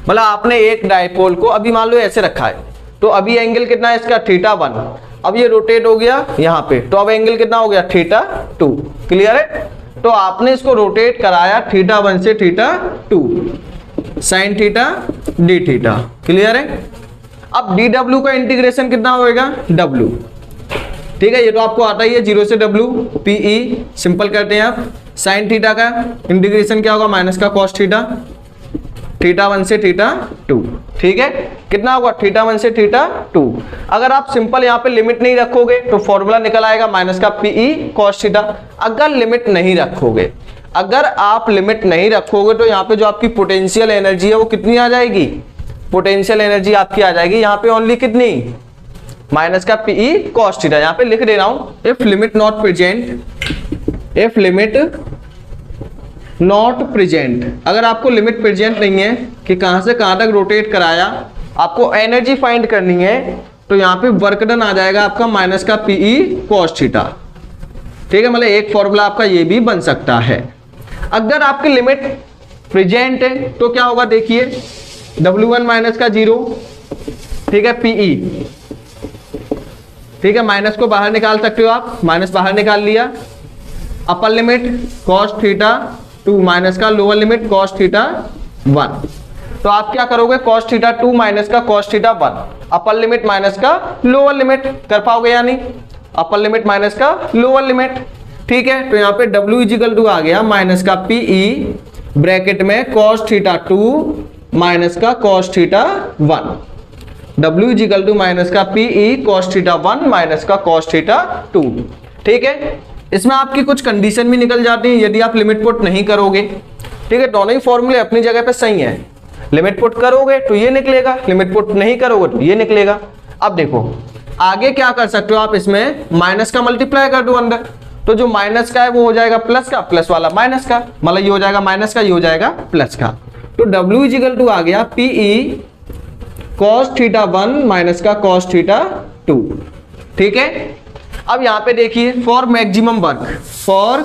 मतलब आपने एक डायपोल को अभी मान लो ऐसे रखा है, तो अभी एंगल कितना है इसका, θ1। अब ये रोटेट हो गया यहाँ पे, तो अब एंगल कितना हो गया, θ2। क्लियर है। तो आपने इसको रोटेट कराया θ1 से θ2, sine theta D theta. Clear है। अब dw का इंटीग्रेशन कितना होएगा, w, ठीक है। ये तो आपको आता ही है, 0 से W PE, सिंपल करते हैं आप। साइन थीटा का इंटीग्रेशन क्या होगा, माइनस का कॉस थीटा, θ1 से θ2, ठीक है। कितना होगा, θ1 से θ2। अगर आप सिंपल यहाँ पे लिमिट नहीं रखोगे तो फॉर्मूला निकल आएगा माइनस का PE cos थीटा। अगर लिमिट नहीं रखोगे, अगर आप लिमिट नहीं रखोगे तो यहाँ पे जो आपकी पोटेंशियल एनर्जी है वो कितनी आ जाएगी, पोटेंशियल एनर्जी आपकी आ जाएगी यहाँ पे ओनली कितनी, माइनस का पीई कॉस थीटा। यहाँ पे लिख दे रहा हूं if limit not present, if limit not present, अगर आपको लिमिट प्रेजेंट नहीं है कि कहां से कहां तक रोटेट कराया, आपको एनर्जी फाइंड करनी है, तो यहाँ पे वर्क डन आ जाएगा आपका माइनस का पीई कॉस थीटा। ठीक है, मतलब एक फॉर्मूला आपका ये भी बन सकता है। अगर आपकी लिमिट प्रेजेंट है तो क्या होगा, देखिए W1 माइनस का 0, ठीक है, पीई, ठीक है, माइनस को बाहर निकाल सकते हो आप, माइनस बाहर निकाल लिया, upper limit cos theta 2 minus का लोअर लिमिट कॉस थीटा 1, तो आप क्या करोगे, कॉस थीटा 2 माइनस का cos theta 1, upper limit minus का लोअर लिमिट कर पाओगे या नहीं, अपर लिमिट माइनस का लोअर लिमिट। ठीक है, तो यहाँ पे W इजिकल टू आ गया माइनस का पीई ब्रैकेट में कॉस थीटा 2 माइनस का cos theta 1, W is equal to minus का पीई कॉस थीटा 1 माइनस का कॉस थीटा 2। ठीक है, इसमें आपकी कुछ कंडीशन भी निकल जाती है यदि आप लिमिट पुट नहीं करोगे। ठीक है, दोनों ही फॉर्मूले अपनी जगह पे सही है, लिमिट पुट करोगे तो ये निकलेगा, लिमिट पुट नहीं करोगे तो ये निकलेगा। अब देखो आगे क्या कर सकते हो आप, इसमें माइनस का मल्टीप्लाई कर दो अंदर, तो जो माइनस का है वो हो जाएगा प्लस का, प्लस वाला माइनस का, मतलब ये हो जाएगा माइनस का, ये हो जाएगा प्लस का, तो W इजिकल टू आ गया पीई कॉस थीटा 1 माइनस का कॉस थीटा 2। ठीक है, अब यहां पे देखिए for maximum work, for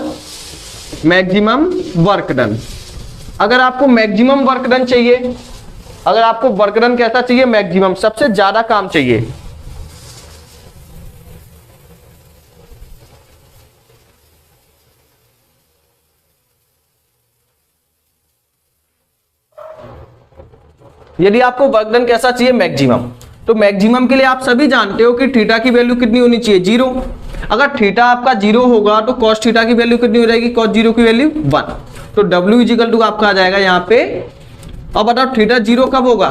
maximum work done, अगर आपको मैक्सिमम वर्क डन चाहिए, अगर आपको वर्क डन कैसा चाहिए, मैक्सिमम, सबसे ज्यादा काम चाहिए, यदि आपको वर्क डन कैसा चाहिए, मैक्सिमम, तो मैक्सिमम के लिए आप सभी जानते हो कि थीटा की वैल्यू कितनी होनी चाहिए, 0। अगर थीटा आपका 0 होगा तो कॉस थीटा की वैल्यू कितनी हो जाएगी, कॉस 0 की वैल्यू 1, तो W इजिकल टू आपका आ जाएगा यहाँ पे। अब बताओ थीटा 0 कब होगा,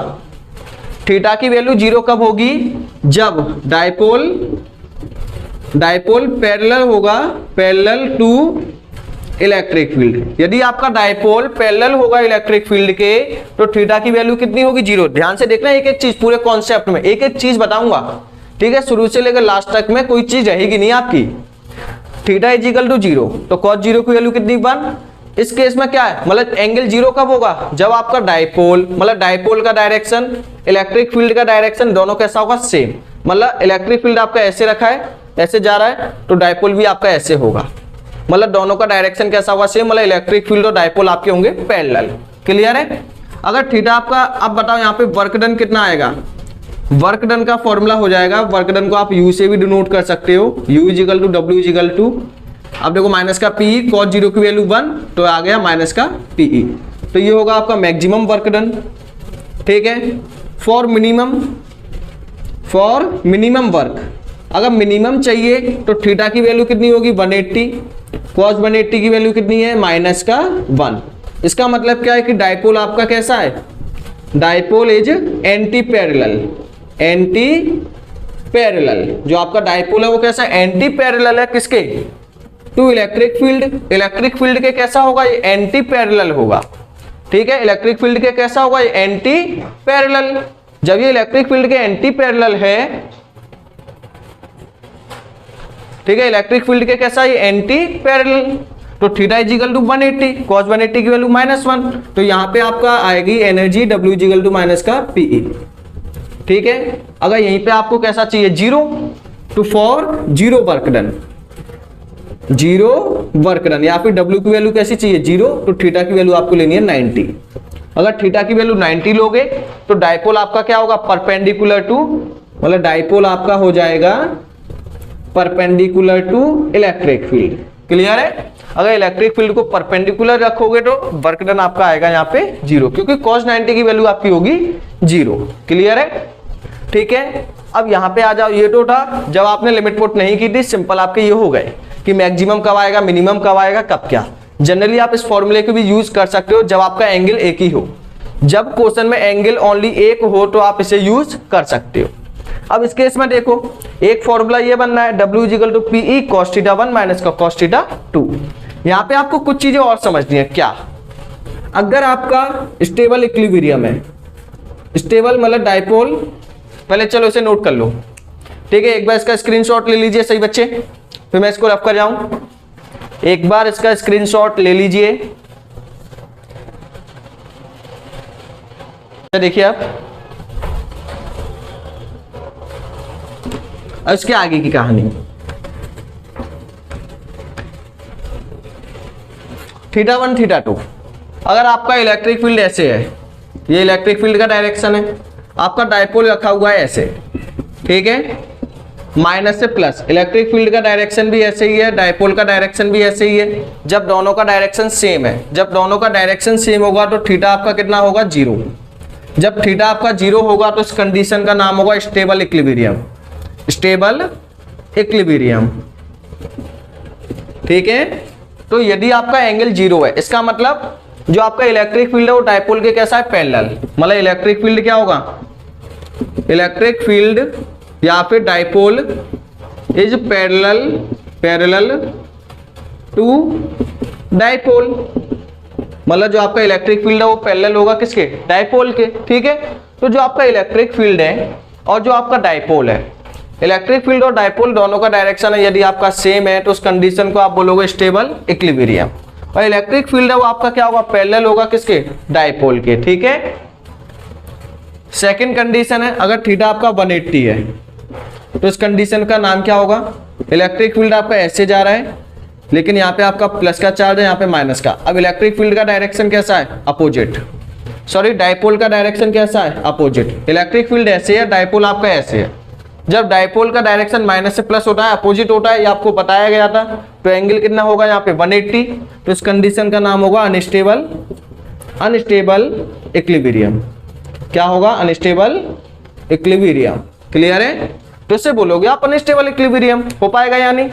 थीटा की वैल्यू 0 कब होगी, जब डायपोल पैरेलल होगा, पैरेलल टू इलेक्ट्रिक फील्ड। यदि आपका डायपोल पैरेलल होगा इलेक्ट्रिक फील्ड के तो थीटा की वैल्यू कितनी होगी, 0। ध्यान से देखना एक एक चीज, पूरे कॉन्सेप्ट में एक एक चीज बताऊंगा। ठीक है, शुरू से लेकर लास्ट तक में कोई चीज रहेगी नहीं आपकी। थीटा इज इक्वल टू 0, तो कॉस 0 की वैल्यू कितनी 1। इस केस में क्या है, मतलब एंगल 0 कब होगा, जब आपका डायपोल, मतलब डायपोल का डायरेक्शन, इलेक्ट्रिक फील्ड का डायरेक्शन दोनों कैसा होगा, सेम। मतलब इलेक्ट्रिक फील्ड आपका ऐसे रखा है, ऐसे जा रहा है, तो डायपोल भी आपका ऐसे होगा, मतलब दोनों का डायरेक्शन कैसा होगा, सेम, मतलब इलेक्ट्रिक फील्ड और डायपोल आपके होंगे पैरेलल। क्लियर है। अगर थीटा आपका, अब बताओ यहाँ पे वर्क डन कितना आएगा, वर्क डन का फॉर्मूला हो जाएगा, वर्क डन को आप U से भी डिनोट कर सकते हो, U is equal to W is equal to, अब देखो माइनस का पीई, कॉस 0 की वैल्यू 1, तो आ गया माइनस का पीई, तो ये होगा आपका मैक्सिमम वर्क डन। ठीक है, फॉर मिनिमम वर्क, अगर मिनिमम चाहिए तो थीटा की वैल्यू कितनी होगी, 180, कॉस 180 की वैल्यू कितनी है, माइनस का 1। इसका मतलब क्या है कि डायपोल आपका कैसा है, डायपोल इज एंटी पैरेलल, जो आपका डायपोल है वो कैसा है, एंटी पैरेलल है, किसके, to electric field. Electric field के कैसा होगा, ये एंटी पैरेलल होगा। ठीक है, इलेक्ट्रिक फील्ड के कैसा होगा, ये एंटी पैरेलल। जब ये इलेक्ट्रिक फील्ड के एंटी पैरेलल है, ठीक है, इलेक्ट्रिक फील्ड के कैसा, ये एंटी पैरेलल, तो थीटा इजिकल टू 180, कॉस 180 की वैल्यू -1, तो यहां पे आपका आएगी energy W is equal to minus का पीई। ठीक है, अगर यहीं पे आपको कैसा चाहिए, 0, तो for 0 work done, 0 work done, या फिर W की वैल्यू कैसी चाहिए, 0, तो थीटा की वैल्यू आपको लेनी है 90। अगर थीटा की वैल्यू 90 लोगे तो डायपोल आपका क्या होगा, परपेंडिकुलर टू, मतलब डायपोल आपका हो जाएगा perpendicular to electric field. Clear है। अगर इलेक्ट्रिक फील्ड को परपेंडिकुलर रखोगे तो वर्क डन आपका आएगा यहाँ पे 0, क्योंकि cos 90 की वैल्यू आपकी होगी 0। क्लियर है। ठीक है, अब यहाँ पे आ जाओ, ये तो था जब आपने लिमिट पुट नहीं की थी, सिंपल आपके ये हो गए कि मैक्सिमम कब आएगा, मिनिमम कब आएगा, कब क्या। जनरली आप इस फॉर्मूले को भी यूज कर सकते हो जब आपका एंगल एक ही हो, जब क्वेश्चन में एंगल ओनली एक हो तो आप इसे यूज कर सकते हो। अब इस केस में देखो, एक फॉर्मूला ये बनना है, W is equal to PE cos theta 1 minus का cos थीटा 2। यहाँ पे आपको कुछ चीजें और समझनी है। क्या, अगर आपका स्टेबल इक्विलिब्रियम है, स्टेबल मतलब डायपोल, पहले चलो इसे नोट कर लो, ठीक है, एक बार इसका स्क्रीनशॉट ले लीजिए सही बच्चे, फिर मैं इसको रफ कर जाऊं। एक बार इसका स्क्रीनशॉट ले लीजिए। देखिए आप इसके आगे की कहानी, θ1 θ2। अगर आपका इलेक्ट्रिक फील्ड ऐसे है, ये इलेक्ट्रिक फील्ड का डायरेक्शन है, आपका डायपोल रखा हुआ है ऐसे, ठीक है, माइनस से प्लस। इलेक्ट्रिक फील्ड का डायरेक्शन भी ऐसे ही है, डायपोल का डायरेक्शन भी ऐसे ही है। जब दोनों का डायरेक्शन सेम है, जब दोनों का डायरेक्शन सेम होगा तो थीटा आपका कितना होगा, 0। जब थीटा आपका 0 होगा तो इस कंडीशन का नाम होगा स्टेबल इक्विलिब्रियम, स्टेबल इक्विलिब्रियम, ठीक है। तो यदि आपका एंगल 0 है, इसका मतलब जो आपका इलेक्ट्रिक फील्ड है वो डायपोल के कैसा है, पैरेलल। मतलब इलेक्ट्रिक फील्ड क्या होगा, इलेक्ट्रिक फील्ड या फिर dipole is parallel to dipole. मतलब जो आपका इलेक्ट्रिक फील्ड है वो पैरेलल होगा किसके, डायपोल के, ठीक है। तो जो आपका इलेक्ट्रिक फील्ड है और जो आपका डायपोल है, इलेक्ट्रिक फील्ड और डायपोल दोनों का डायरेक्शन है यदि आपका सेम है तो उस कंडीशन को आप बोलोगे स्टेबल इक्विलिब्रियम। और इलेक्ट्रिक फील्ड है वो आपका क्या होगा, पैरेलल होगा किसके, डायपोल के, ठीक है। सेकंड कंडीशन है, अगर थीटा आपका 180 है तो इस कंडीशन का नाम क्या होगा, इलेक्ट्रिक फील्ड आपका ऐसे जा रहा है लेकिन यहाँ पे आपका प्लस का चार्ज है, यहाँ पे माइनस का। अब इलेक्ट्रिक फील्ड का डायरेक्शन कैसा है, अपोजिट, सॉरी डायपोल का डायरेक्शन कैसा है, अपोजिट। इलेक्ट्रिक फील्ड ऐसे है, डायपोल आपका ऐसे है। जब डायपोल का डायरेक्शन माइनस से प्लस होता है, अपोजिट होता है, ये आपको बताया गया था, तो एंगल कितना होगा यहाँ पे 180। तो इस कंडीशन का नाम होगा अनस्टेबल इक्विलिब्रियम। क्या होगा, अनस्टेबल इक्विलिब्रियम। क्लियर है, तो इससे बोलोगे आप अनस्टेबल इक्विलिब्रियम, हो पाएगा या नहीं,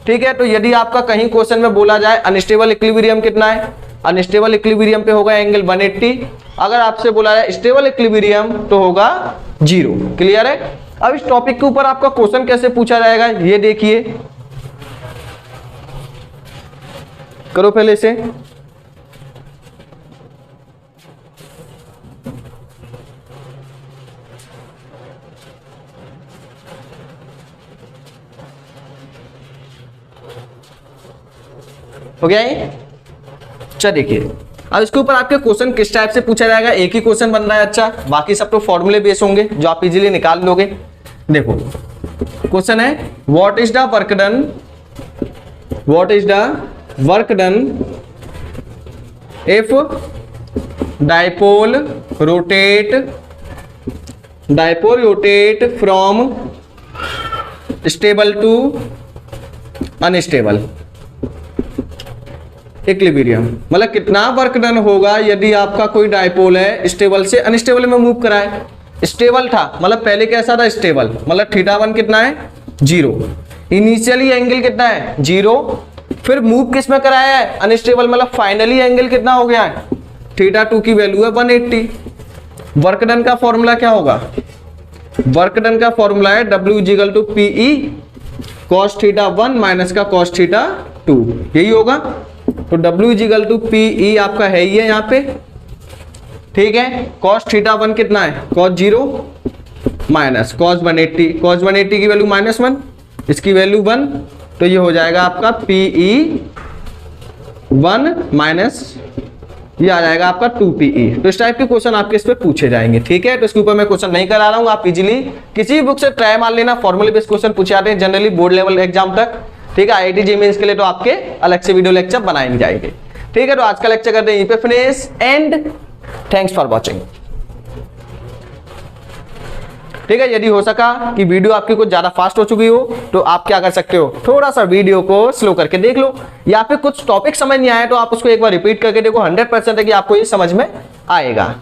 ठीक है। तो यदि आपका कहीं क्वेश्चन में बोला जाए अनस्टेबल इक्विलिब्रियम कितना है, अनस्टेबल इक्विलिब्रियम पे होगा एंगल 180। अगर आपसे बोला जाए स्टेबल इक्विलिब्रियम तो होगा 0। क्लियर है। अब इस टॉपिक के ऊपर आपका क्वेश्चन कैसे पूछा जाएगा ये देखिए, करो पहले से। हो गया ये, अच्छा देखिए अब इसके ऊपर आपके क्वेश्चन किस टाइप से पूछा जाएगा। एक ही क्वेश्चन बन रहा है, अच्छा बाकी सब तो फॉर्मूले बेस होंगे जो आप इजीली निकाल लोगे। देखो क्वेश्चन है, what is the work done if dipole rotate from stable to unstable equilibrium. मतलब कितना वर्क डन होगा यदि आपका कोई डायपोल है स्टेबल से अनस्टेबल में मूव कराए। स्टेबल था मतलब पहले कैसा था, स्टेबल, मतलब θ1 कितना है, 0। इनिशियली एंगल कितना है, 0। फिर मूव किस में कराया है, अनस्टेबल, मतलब फाइनली एंगल कितना हो गया है, θ2 की वैल्यू है 180। वर्क डन का फॉर्मूला क्या होगा, वर्क डन का फॉर्मूला है W = PE cos θ1 माइनस का cos θ2, यही होगा। तो W = PE आपका है ही है यहाँ पे, ठीक है। cos θ1 कितना है, cos 0 माइनस cos 180, cos 180 की वैल्यू -1, इसकी वैल्यू 1, तो ये हो जाएगा आपका PE1 माइनस ये आ जाएगा आपका 2PE। तो इस टाइप के क्वेश्चन आपके इस पे पूछे जाएंगे, ठीक है। तो इसके ऊपर मैं क्वेश्चन नहीं करा रहा हूँ, आप इजीली किसी भी बुक से ट्राई मार लेना। फॉर्मूले बेस्ड क्वेश्चन पूछे जाते हैं जनरली बोर्ड लेवल एग्जाम तक, ठीक है। IIT JEE मेंस के लिए तो आपके अलग से वीडियो लेक्चर बनाए जाएंगे, ठीक है। तो आज का लेक्चर करते हैं यहीं पे finish and thanks for watching, ठीक है। यदि हो सका कि वीडियो आपकी कुछ ज्यादा फास्ट हो चुकी हो तो आप क्या कर सकते हो, थोड़ा सा वीडियो को स्लो करके देख लो, या फिर कुछ टॉपिक समझ नहीं आया तो आप उसको एक बार रिपीट करके देखो, 100% है कि आपको ये समझ में आएगा।